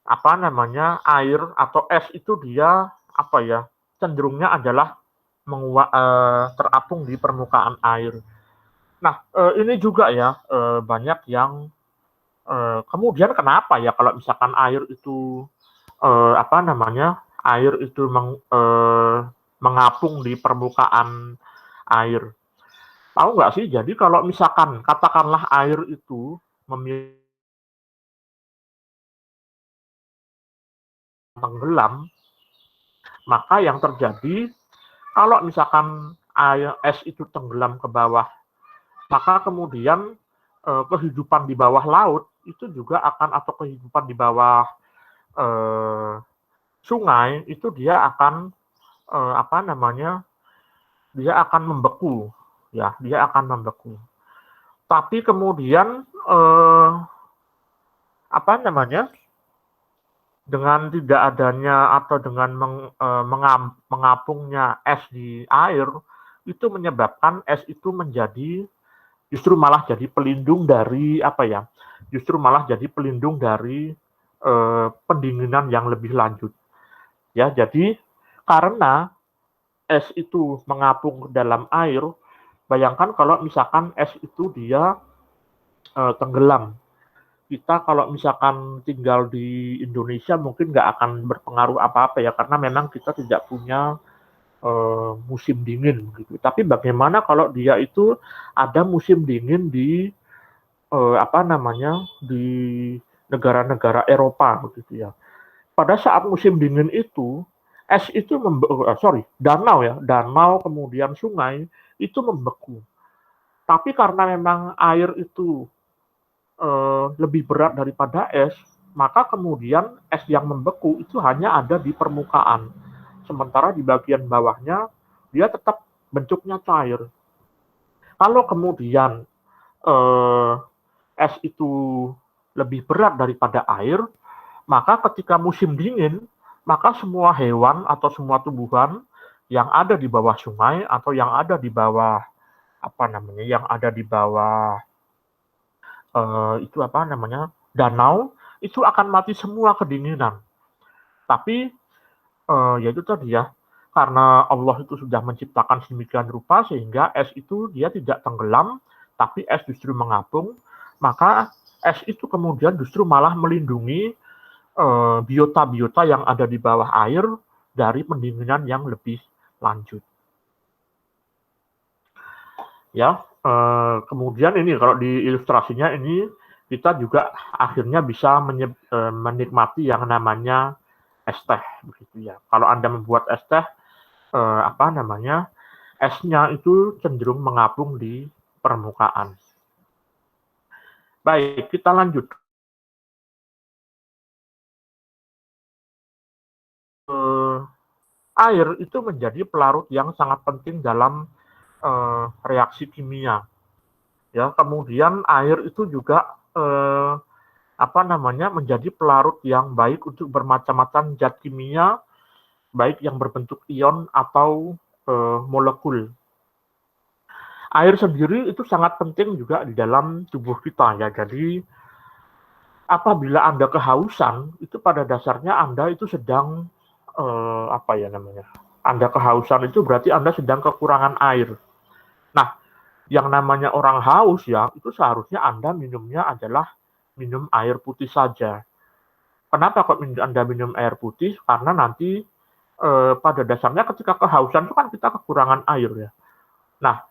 apa namanya, air atau es itu dia apa ya, cenderungnya adalah terapung di permukaan air. Nah, ini juga ya banyak yang kemudian kenapa ya kalau misalkan air itu apa namanya, air itu mengapung di permukaan air. Tahu nggak sih? Jadi kalau misalkan katakanlah air itu memiliki tenggelam, maka yang terjadi kalau misalkan air es itu tenggelam ke bawah, maka kemudian kehidupan di bawah laut itu juga akan atau kehidupan di bawah eh, sungai itu dia akan apa namanya, dia akan membeku, ya, dia akan membeku. Tapi kemudian apa namanya, dengan tidak adanya atau dengan mengapungnya es di air, itu menyebabkan es itu menjadi justru malah jadi pelindung dari apa ya? Justru malah jadi pelindung dari pendinginan yang lebih lanjut. Ya, jadi karena es itu mengapung ke dalam air, bayangkan kalau misalkan es itu dia tenggelam. Kita kalau misalkan tinggal di Indonesia mungkin nggak akan berpengaruh apa-apa ya, karena memang kita tidak punya musim dingin gitu. Tapi bagaimana kalau dia itu ada musim dingin di apa namanya, di negara-negara Eropa begitu ya. Pada saat musim dingin itu es itu danau ya, danau kemudian sungai itu membeku. Tapi karena memang air itu lebih berat daripada es, maka kemudian es yang membeku itu hanya ada di permukaan. Sementara di bagian bawahnya dia tetap bentuknya cair. Kalau kemudian eh, es itu lebih berat daripada air, maka ketika musim dingin, maka semua hewan atau semua tumbuhan yang ada di bawah sungai atau yang ada di bawah apa namanya, yang ada di bawah itu apa namanya, danau, itu akan mati semua kedinginan. Tapi ya itu tadi ya, karena Allah itu sudah menciptakan sedemikian rupa sehingga es itu dia tidak tenggelam, tapi es justru mengapung, maka es itu kemudian justru malah melindungi biota-biota yang ada di bawah air dari pendinginan yang lebih lanjut. Ya, kemudian ini kalau di ilustrasinya ini kita juga akhirnya bisa menikmati yang namanya es teh begitu ya. Kalau Anda membuat es teh apa namanya, esnya itu cenderung mengapung di permukaan. Baik, kita lanjut. Air itu menjadi pelarut yang sangat penting dalam reaksi kimia. Ya, kemudian air itu juga apa namanya, menjadi pelarut yang baik untuk bermacam-macam zat kimia, baik yang berbentuk ion atau molekul. Air sendiri itu sangat penting juga di dalam tubuh kita ya. Jadi apabila Anda kehausan, itu pada dasarnya Anda itu sedang apa ya namanya? Anda kehausan itu berarti Anda sedang kekurangan air. Nah, yang namanya orang haus ya, itu seharusnya Anda minumnya adalah minum air putih saja. Kenapa kok Anda minum air putih? Karena nanti pada dasarnya ketika kehausan itu kan kita kekurangan air ya. Nah,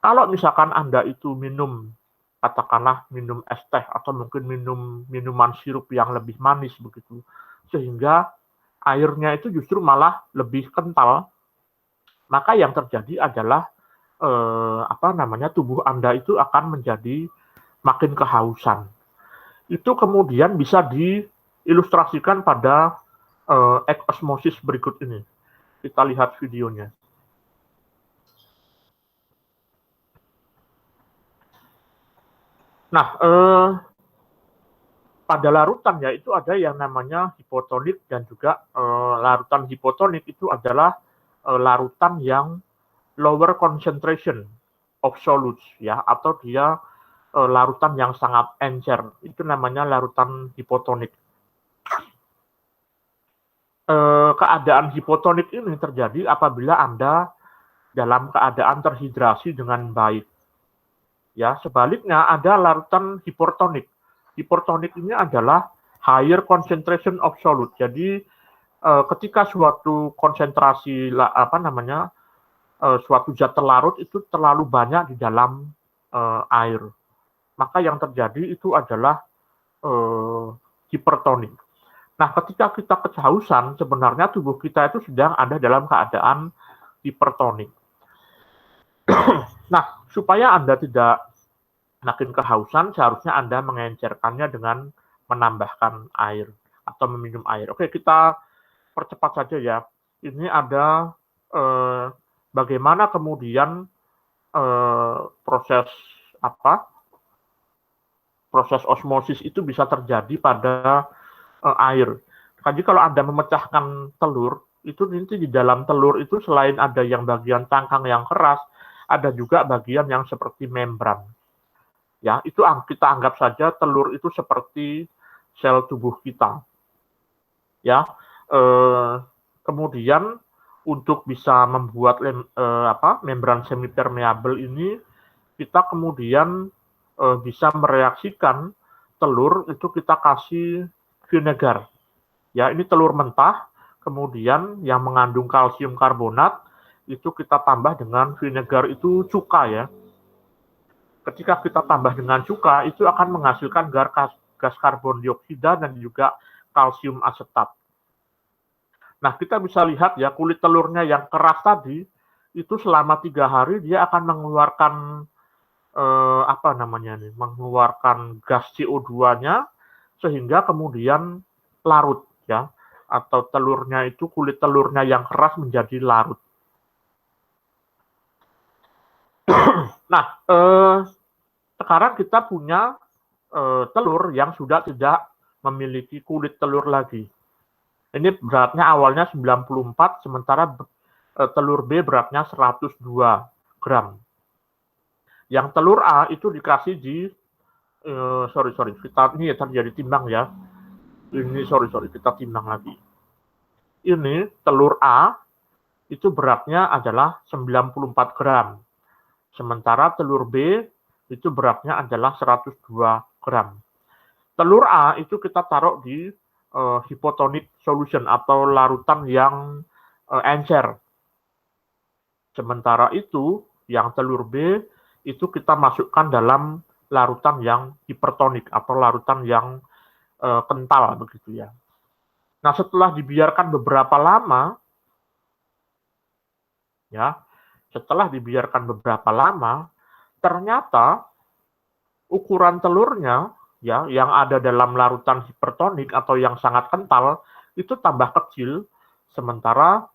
kalau misalkan Anda itu minum, katakanlah minum es teh atau mungkin minum minuman sirup yang lebih manis begitu, sehingga airnya itu justru malah lebih kental, maka yang terjadi adalah tubuh Anda itu akan menjadi makin kehausan. Itu kemudian bisa diilustrasikan pada ekosmosis berikut ini. Kita lihat videonya. Nah, pada larutan ya itu ada yang namanya hipotonik dan juga larutan hipotonik itu adalah larutan yang lower concentration of solutes ya, atau dia larutan yang sangat encer. Itu namanya larutan hipotonik. Keadaan hipotonik ini terjadi apabila Anda dalam keadaan terhidrasi dengan baik. Ya, sebaliknya ada larutan hipertonik. Hipertonik ini adalah higher concentration of solute. Jadi ketika suatu konsentrasi suatu zat terlarut itu terlalu banyak di dalam air, maka yang terjadi itu adalah hipertonik. Nah, ketika kita kehausan, sebenarnya tubuh kita itu sedang ada dalam keadaan hipertonik. Nah, supaya Anda tidak makin kehausan, seharusnya Anda mengencerkannya dengan menambahkan air atau meminum air. Oke, kita percepat saja ya. Ini ada bagaimana kemudian proses osmosis itu bisa terjadi pada air. Jadi kalau Anda memecahkan telur, itu nanti di dalam telur itu selain ada yang bagian cangkang yang keras, ada juga bagian yang seperti membran. Ya, itu kita anggap saja telur itu seperti sel tubuh kita. Ya, kemudian untuk bisa membuat membran semipermeable ini, kita kemudian bisa mereaksikan telur itu kita kasih vinegar. Ya, ini telur mentah, kemudian yang mengandung kalsium karbonat itu kita tambah dengan vinegar itu cuka ya. Ketika kita tambah dengan cuka, itu akan menghasilkan gas karbon dioksida dan juga kalsium asetat. Nah, kita bisa lihat ya, kulit telurnya yang keras tadi, itu selama 3 hari dia akan mengeluarkan mengeluarkan gas CO2-nya, sehingga kemudian larut ya, atau telurnya itu, kulit telurnya yang keras menjadi larut. Nah, sekarang kita punya telur yang sudah tidak memiliki kulit telur lagi. Ini beratnya awalnya 94, sementara telur B beratnya 102 gram. Yang telur A itu dikasih di kita ini terjadi timbang ya. Ini kita timbang lagi. Ini telur A itu beratnya adalah 94 gram. Sementara telur B itu beratnya adalah 102 gram. Telur A itu kita taruh di hypotonic solution atau larutan yang encer. Sementara itu, yang telur B itu kita masukkan dalam larutan yang hipertonik atau larutan yang kental begitu ya. Nah, setelah dibiarkan beberapa lama, ternyata ukuran telurnya ya yang ada dalam larutan hipertonik atau yang sangat kental itu tambah kecil, sementara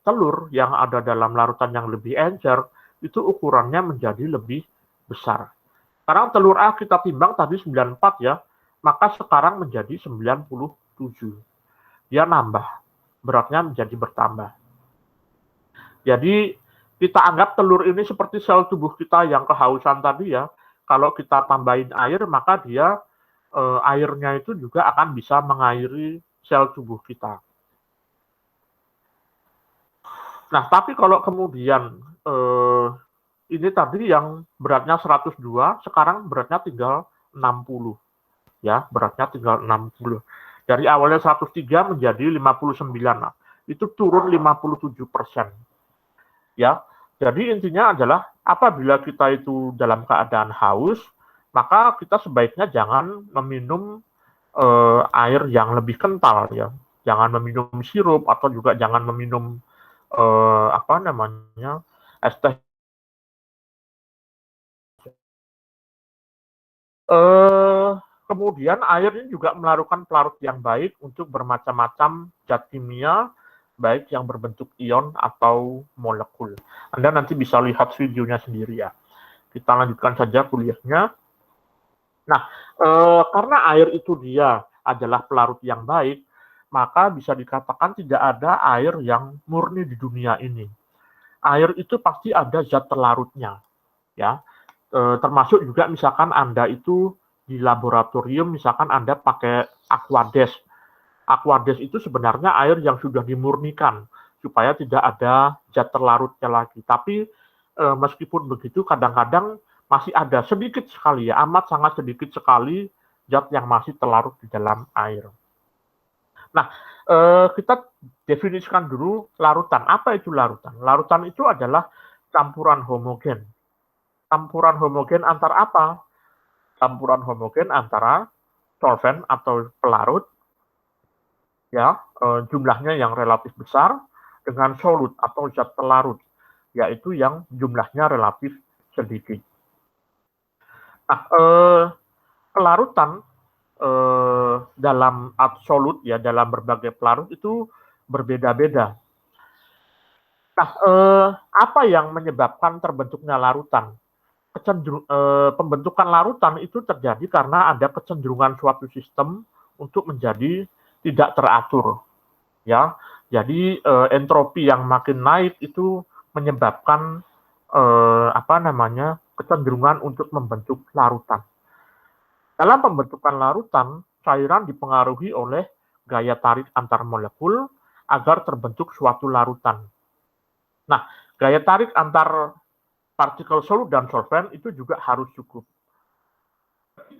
telur yang ada dalam larutan yang lebih encer itu ukurannya menjadi lebih besar. Sekarang telur A kita timbang tadi 94 ya, maka sekarang menjadi 97. Dia nambah, beratnya menjadi bertambah. Jadi kita anggap telur ini seperti sel tubuh kita yang kehausan tadi ya. Kalau kita tambahin air, maka dia airnya itu juga akan bisa mengairi sel tubuh kita. Nah, tapi kalau kemudian ini tadi yang beratnya 102, sekarang beratnya tinggal 60. Ya, beratnya tinggal 60. Dari awalnya 103 menjadi 59. Nah, itu turun 57%. Ya, jadi intinya adalah apabila kita itu dalam keadaan haus, maka kita sebaiknya jangan meminum air yang lebih kental ya. jangan meminum sirup atau juga jangan meminum es teh. Kemudian air ini juga melakukan pelarut yang baik untuk bermacam-macam zat kimia, baik yang berbentuk ion atau molekul. Anda nanti bisa lihat videonya sendiri ya. Kita lanjutkan saja kuliahnya. Nah, karena air itu dia adalah pelarut yang baik, maka bisa dikatakan tidak ada air yang murni di dunia ini. Air itu pasti ada zat terlarutnya, ya. Termasuk juga misalkan Anda itu di laboratorium, misalkan Anda pakai Aquades. Aquades itu sebenarnya air yang sudah dimurnikan supaya tidak ada zat terlarutnya lagi. Tapi meskipun begitu kadang-kadang masih ada sedikit sekali ya, amat sangat sedikit sekali zat yang masih terlarut di dalam air. Nah, kita definisikan dulu larutan. Apa itu larutan? Larutan itu adalah campuran homogen. Campuran homogen antara apa? Campuran homogen antara solvent atau pelarut, ya, jumlahnya yang relatif besar, dengan solut atau zat pelarut, yaitu yang jumlahnya relatif sedikit. Nah, pelarutan dalam absolut ya, dalam berbagai pelarut itu berbeda-beda. Nah, apa yang menyebabkan terbentuknya larutan? Pembentukan larutan itu terjadi karena ada kecenderungan suatu sistem untuk menjadi tidak teratur, ya. Jadi entropi yang makin naik itu menyebabkan kecenderungan untuk membentuk larutan. Dalam pembentukan larutan, cairan dipengaruhi oleh gaya tarik antar molekul agar terbentuk suatu larutan. Nah, gaya tarik antar partikel solut dan solvent itu juga harus cukup.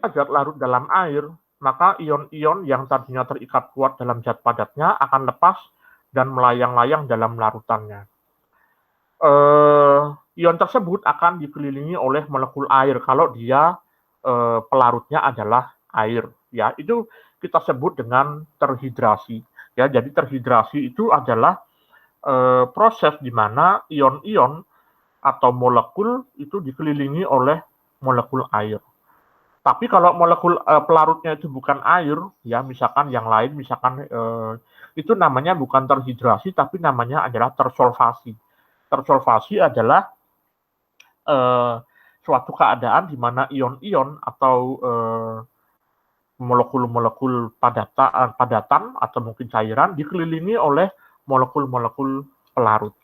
Agar larut dalam air, maka ion-ion yang tadinya terikat kuat dalam zat padatnya akan lepas dan melayang-layang dalam larutannya. Ion tersebut akan dikelilingi oleh molekul air kalau dia pelarutnya adalah air. Ya, itu kita sebut dengan terhidrasi. Ya, jadi terhidrasi itu adalah proses di mana ion-ion atau molekul itu dikelilingi oleh molekul air. Tapi kalau molekul pelarutnya itu bukan air, ya misalkan yang lain, misalkan itu namanya bukan terhidrasi, tapi namanya adalah tersolvasi. Tersolvasi adalah suatu keadaan di mana ion-ion atau molekul-molekul padatan atau mungkin cairan dikelilingi oleh molekul-molekul pelarut.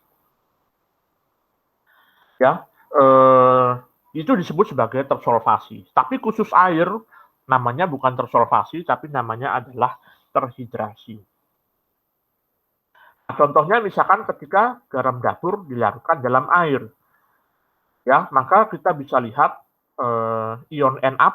Ya, itu disebut sebagai tersolvasi. Tapi khusus air namanya bukan tersolvasi, tapi namanya adalah terhidrasi. Nah, contohnya misalkan ketika garam dapur dilarutkan dalam air, ya maka kita bisa lihat ion Na+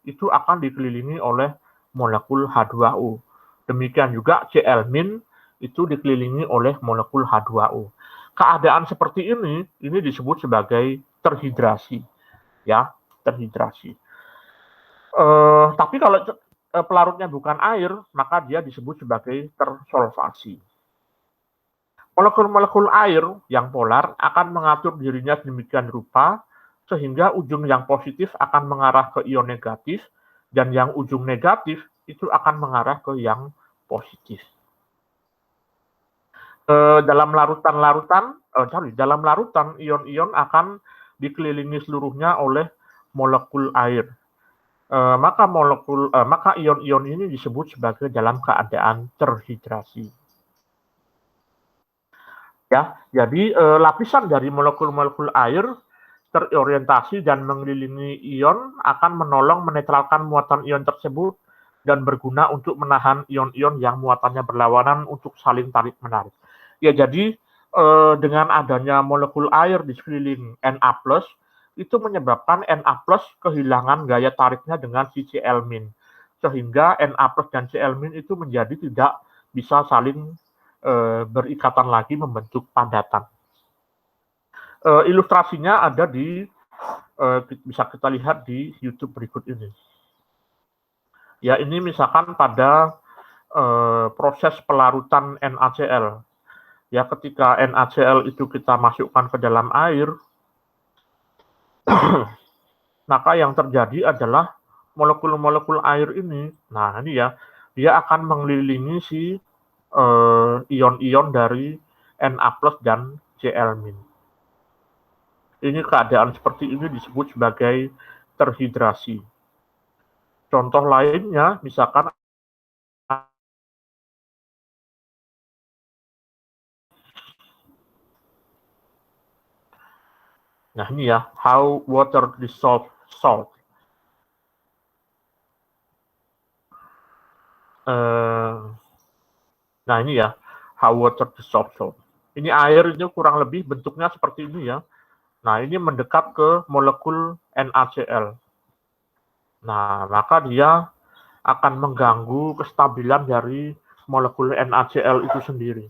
itu akan dikelilingi oleh molekul H2O. Demikian juga Cl- itu dikelilingi oleh molekul H2O. Keadaan seperti ini disebut sebagai terhidrasi, ya, terhidrasi. Tapi kalau pelarutnya bukan air, maka dia disebut sebagai tersolvasi. Molekul-molekul air yang polar akan mengatur dirinya sedemikian rupa sehingga ujung yang positif akan mengarah ke ion negatif dan yang ujung negatif itu akan mengarah ke yang positif. Dalam larutan ion-ion akan dikelilingi seluruhnya oleh molekul air. Maka ion-ion ini disebut sebagai dalam keadaan terhidrasi. Ya, jadi lapisan dari molekul-molekul air terorientasi dan mengelilingi ion akan menolong menetralkan muatan ion tersebut dan berguna untuk menahan ion-ion yang muatannya berlawanan untuk saling tarik-menarik. Ya, jadi dengan adanya molekul air di sekeliling Na+, itu menyebabkan Na+ kehilangan gaya tariknya dengan si Cl-, sehingga Na+ dan Cl- itu menjadi tidak bisa saling berikatan lagi membentuk padatan. Ilustrasinya ada di bisa kita lihat di YouTube berikut ini. Ya, ini misalkan pada proses pelarutan NaCl. Ya, ketika NaCl itu kita masukkan ke dalam air, maka yang terjadi adalah molekul-molekul air ini, nah ini ya, dia akan mengelilingi si ion-ion dari Na+ dan Cl-. Ini keadaan seperti ini disebut sebagai terhidrasi. Contoh lainnya, misalkan nah ini ya, how water dissolve salt. Nah ini ya, how water dissolve salt. Ini air ini kurang lebih bentuknya seperti ini ya. Nah ini mendekat ke molekul NaCl. Nah maka dia akan mengganggu kestabilan dari molekul NaCl itu sendiri.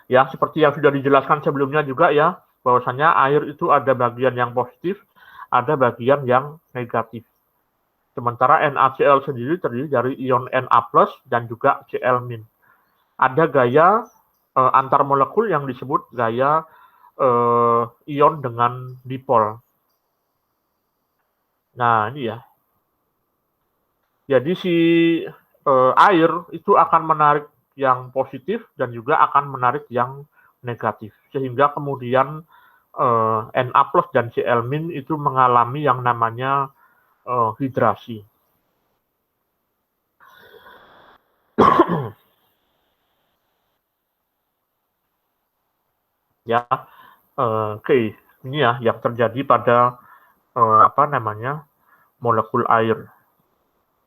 Ya, seperti yang sudah dijelaskan sebelumnya juga ya, bahwasanya air itu ada bagian yang positif, ada bagian yang negatif. Sementara NaCl sendiri terdiri dari ion Na+ dan juga Cl-. Ada gaya antar molekul yang disebut gaya ion dengan dipol. Nah, ini ya. Jadi si air itu akan menarik yang positif dan juga akan menarik yang negatif. Sehingga kemudian Na+ dan Cl- itu mengalami yang namanya hidrasi. Ya, oke. Ini ya yang terjadi pada molekul air.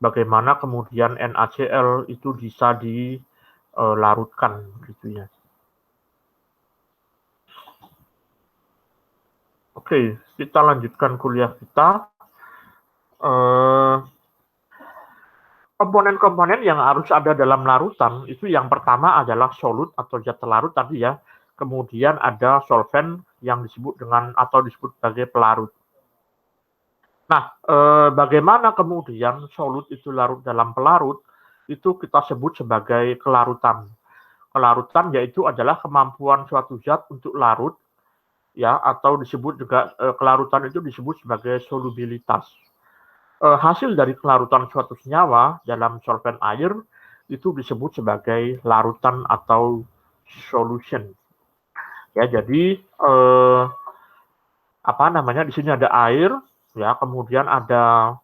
Bagaimana kemudian NaCl itu bisa dilarutkan gitu ya. Oke, kita lanjutkan kuliah kita. Komponen-komponen yang harus ada dalam larutan itu yang pertama adalah solut atau zat larut tadi ya. Kemudian ada solvent yang disebut dengan atau disebut sebagai pelarut. Nah, bagaimana kemudian solut itu larut dalam pelarut? Itu kita sebut sebagai kelarutan. Kelarutan yaitu adalah kemampuan suatu zat untuk larut, ya, atau disebut juga kelarutan itu disebut sebagai solubilitas. Hasil dari kelarutan suatu senyawa dalam solvent air itu disebut sebagai larutan atau solution. Ya, jadi di sini ada air, ya, kemudian ada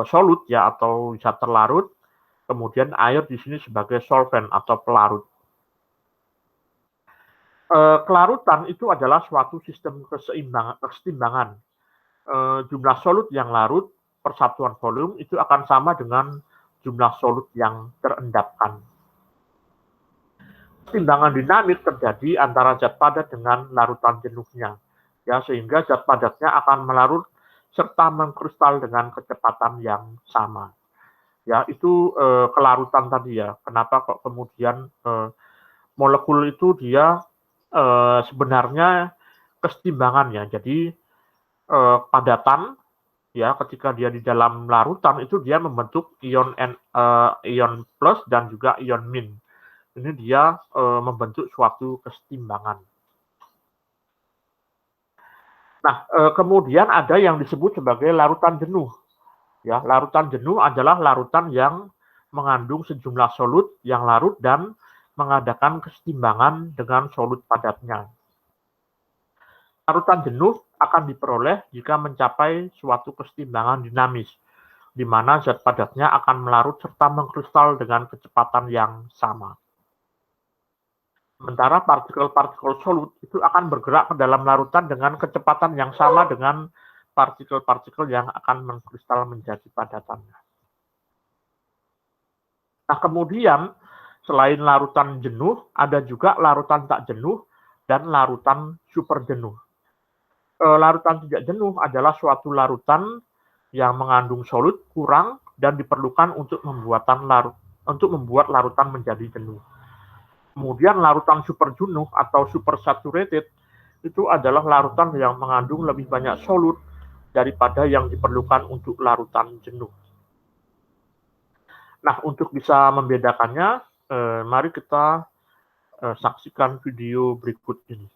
solut ya atau zat terlarut, kemudian air di sini sebagai solvent atau pelarut. Kelarutan itu adalah suatu sistem keseimbangan. Jumlah solut yang larut persatuan volume itu akan sama dengan jumlah solut yang terendapkan. Keseimbangan dinamik terjadi antara zat padat dengan larutan jenuhnya, ya, sehingga zat padatnya akan melarut serta mengkristal dengan kecepatan yang sama. Ya, itu kelarutan tadi ya. Kenapa kok kemudian molekul itu dia sebenarnya keseimbangannya. Jadi padatan ya ketika dia di dalam larutan itu dia membentuk ion plus dan juga ion min. Ini dia membentuk suatu keseimbangan. Nah, kemudian ada yang disebut sebagai larutan jenuh. Ya, larutan jenuh adalah larutan yang mengandung sejumlah solut yang larut dan mengadakan keseimbangan dengan solut padatnya. Larutan jenuh akan diperoleh jika mencapai suatu keseimbangan dinamis, di mana zat padatnya akan melarut serta mengkristal dengan kecepatan yang sama. Sementara partikel-partikel solut itu akan bergerak ke dalam larutan dengan kecepatan yang sama dengan partikel-partikel yang akan mengkristal menjadi padatan. Nah, kemudian selain larutan jenuh, ada juga larutan tak jenuh dan larutan super jenuh. Larutan tidak jenuh adalah suatu larutan yang mengandung solut kurang dan diperlukan untuk membuat larutan menjadi jenuh. Kemudian larutan super jenuh atau super saturated itu adalah larutan yang mengandung lebih banyak solut daripada yang diperlukan untuk larutan jenuh. Nah, untuk bisa membedakannya, mari kita saksikan video berikut ini.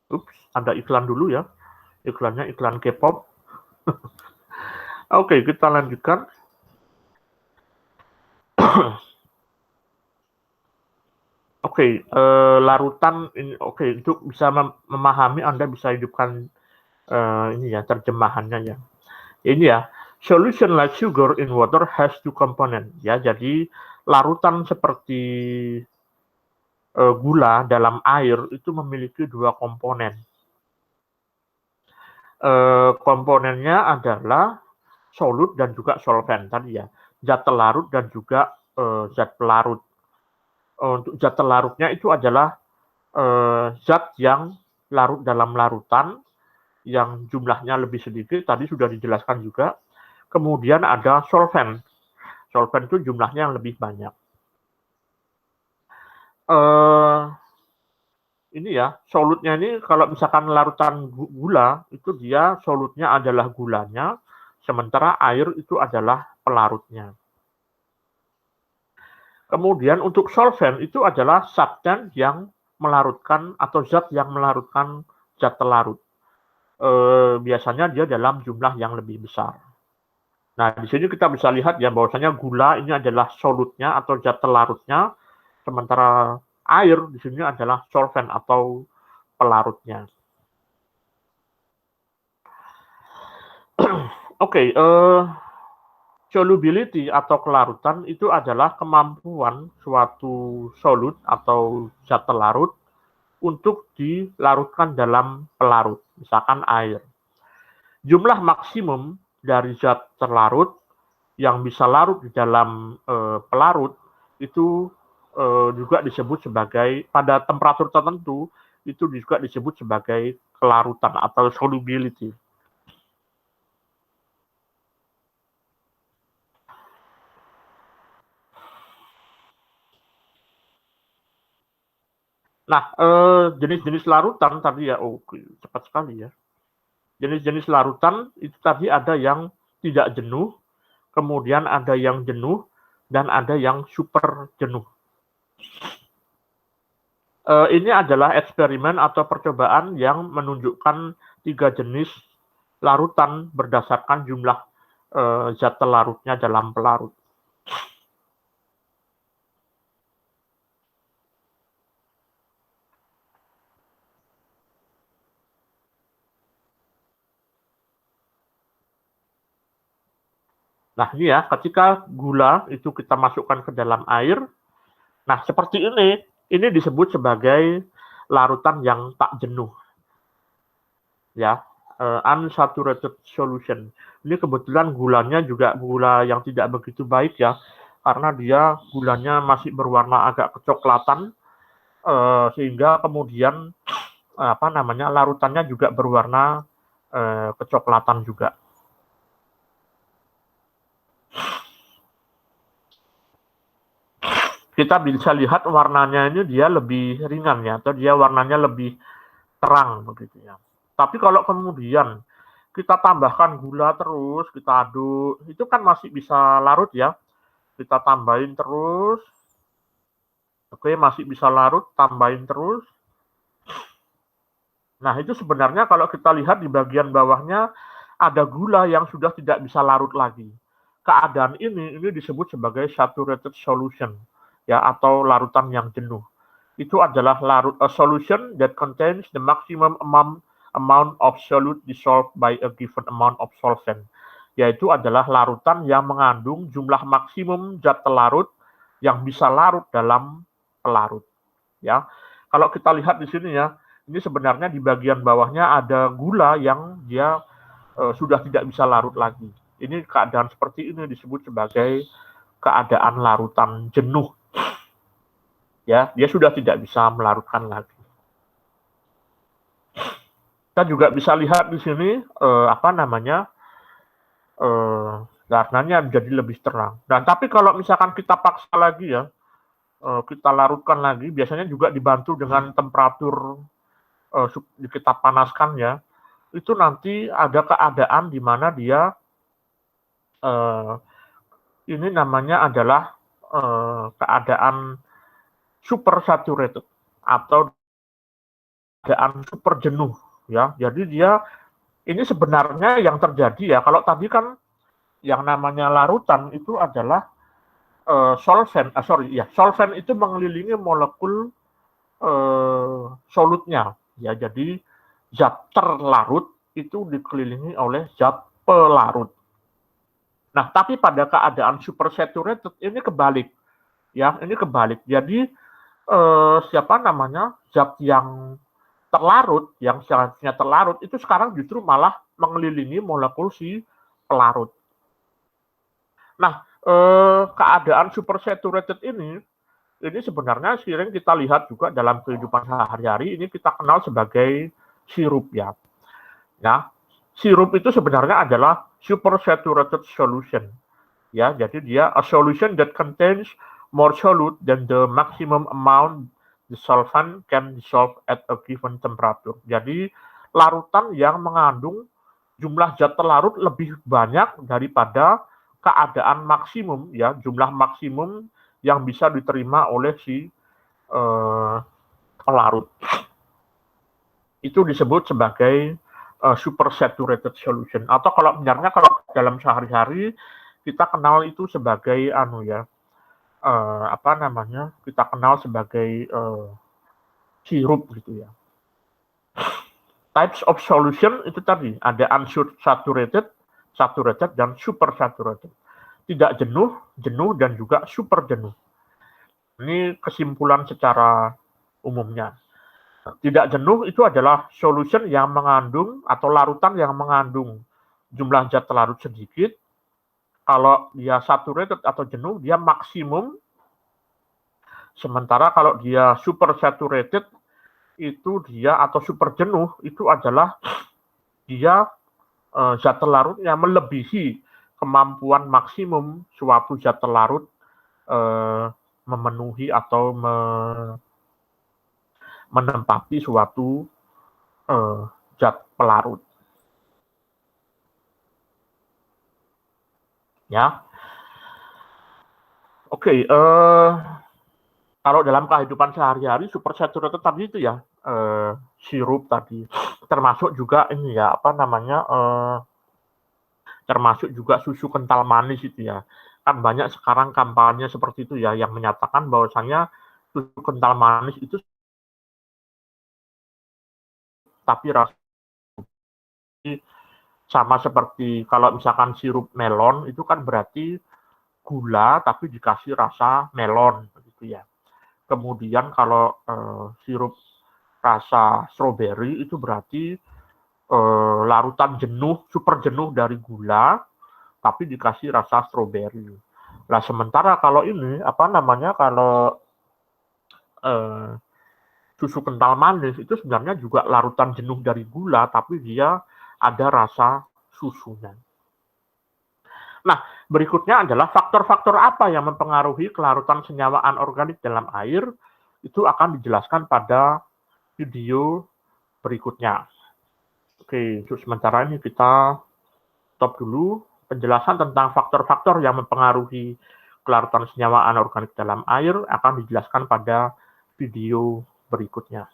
Ups, ada iklan dulu ya. Iklannya iklan K-pop. Oke, kita lanjutkan. Oke, larutan ini untuk bisa memahami Anda bisa hidupkan ini ya terjemahannya ya. Ini ya, solution like sugar in water has two component ya. Jadi larutan seperti gula dalam air itu memiliki dua komponen. Komponennya adalah solut dan juga solvent tadi ya, zat telarut dan juga zat pelarut. Untuk zat telarutnya itu adalah zat yang larut dalam larutan yang jumlahnya lebih sedikit, tadi sudah dijelaskan juga. Kemudian ada solvent. Solvent itu jumlahnya yang lebih banyak. Ini ya, solutnya ini kalau misalkan larutan gula, itu dia solutnya adalah gulanya, sementara air itu adalah pelarutnya. Kemudian untuk solvent itu adalah substan yang melarutkan atau zat yang melarutkan zat telarut. Biasanya dia dalam jumlah yang lebih besar. Nah, di sini kita bisa lihat ya bahwasanya gula ini adalah solutnya atau zat telarutnya, sementara air di sini adalah solvent atau pelarutnya. Oke, solubility atau kelarutan itu adalah kemampuan suatu solut atau zat telarut untuk dilarutkan dalam pelarut, misalkan air. Jumlah maksimum dari zat terlarut yang bisa larut di dalam pelarut itu juga disebut sebagai, pada temperatur tertentu, itu juga disebut sebagai kelarutan atau solubility. Nah, jenis-jenis larutan tadi ya, cepat sekali ya. Jenis-jenis larutan itu tadi ada yang tidak jenuh, kemudian ada yang jenuh, dan ada yang super jenuh. Ini adalah eksperimen atau percobaan yang menunjukkan 3 jenis larutan berdasarkan jumlah zat telarutnya dalam pelarut. Nah, ini ya, ketika gula itu kita masukkan ke dalam air, nah seperti ini disebut sebagai larutan yang tak jenuh. Ya, unsaturated solution. Ini kebetulan gulanya juga gula yang tidak begitu baik ya, karena dia gulanya masih berwarna agak kecoklatan, sehingga kemudian larutannya juga berwarna kecoklatan juga. Kita bisa lihat warnanya ini dia lebih ringan ya, atau dia warnanya lebih terang begitu ya. Tapi kalau kemudian kita tambahkan gula terus, kita aduk, itu kan masih bisa larut ya. Kita tambahin terus. Oke, masih bisa larut, tambahin terus. Nah, itu sebenarnya kalau kita lihat di bagian bawahnya ada gula yang sudah tidak bisa larut lagi. Keadaan ini disebut sebagai saturated solution ya, atau larutan yang jenuh. Itu adalah a solution that contains the maximum amount of solute dissolved by a given amount of solvent. Yaitu adalah larutan yang mengandung jumlah maksimum zat telarut yang bisa larut dalam pelarut. Ya, kalau kita lihat di sini ya, ini sebenarnya di bagian bawahnya ada gula yang dia sudah tidak bisa larut lagi. Ini keadaan seperti ini disebut sebagai keadaan larutan jenuh. Ya, dia sudah tidak bisa melarutkan lagi. Kita juga bisa lihat di sini warnanya menjadi lebih terang. Dan tapi kalau misalkan kita paksa lagi ya, kita larutkan lagi, biasanya juga dibantu dengan temperatur kita panaskan ya. itu nanti ada keadaan di mana dia ini namanya adalah keadaan super saturated atau keadaan super jenuh ya. Jadi dia ini sebenarnya yang terjadi ya. Kalau tadi kan yang namanya larutan itu adalah solvent. Solvent itu mengelilingi molekul solutnya. Ya, jadi zat terlarut itu dikelilingi oleh zat pelarut. Nah, tapi pada keadaan super saturated ini kebalik. Ya, ini kebalik. Jadi zat yang terlarut, yang seharusnya terlarut itu sekarang justru malah mengelilingi molekul si pelarut. Nah, keadaan super saturated ini sebenarnya sering kita lihat juga dalam kehidupan sehari-hari, ini kita kenal sebagai sirup ya. Ya, sirup itu sebenarnya adalah super saturated solution. Ya, jadi dia a solution that contains more solute than the maximum amount the solvent can dissolve at a given temperature. Jadi larutan yang mengandung jumlah zat terlarut lebih banyak daripada keadaan maksimum ya, jumlah maksimum yang bisa diterima oleh si pelarut. Itu disebut sebagai super saturated solution, atau kalau sebenarnya kalau dalam sehari-hari kita kenal itu sebagai kita kenal sebagai sirup gitu ya. Types of solution itu tadi ada unsaturated, saturated, dan super saturated. Tidak jenuh, jenuh, dan juga super jenuh. Ini kesimpulan secara umumnya. Tidak jenuh itu adalah solution yang mengandung atau larutan yang mengandung jumlah zat terlarut sedikit. Kalau dia saturated atau jenuh, dia maksimum. Sementara kalau dia super saturated, itu dia atau super jenuh, itu adalah dia zat terlarutnya melebihi kemampuan maksimum suatu zat terlarut memenuhi atau menempati suatu zat pelarut. Ya, oke. Kalau dalam kehidupan sehari-hari super saturated tadi itu ya sirup tadi, termasuk juga ini ya termasuk juga susu kental manis itu ya. Kan banyak sekarang kampanye seperti itu ya yang menyatakan bahwasanya susu kental manis itu tapi rasa sama seperti kalau misalkan sirup melon itu kan berarti gula tapi dikasih rasa melon gitu ya. Kemudian kalau sirup rasa stroberi itu berarti larutan jenuh, super jenuh dari gula tapi dikasih rasa stroberi. Nah, sementara kalau ini kalau susu kental manis itu sebenarnya juga larutan jenuh dari gula tapi dia ada rasa susunya. Nah, berikutnya adalah faktor-faktor apa yang mempengaruhi kelarutan senyawa anorganik dalam air, itu akan dijelaskan pada video berikutnya. Oke, untuk sementara ini kita stop dulu penjelasan tentang faktor-faktor yang mempengaruhi kelarutan senyawa anorganik dalam air akan dijelaskan pada video berikutnya.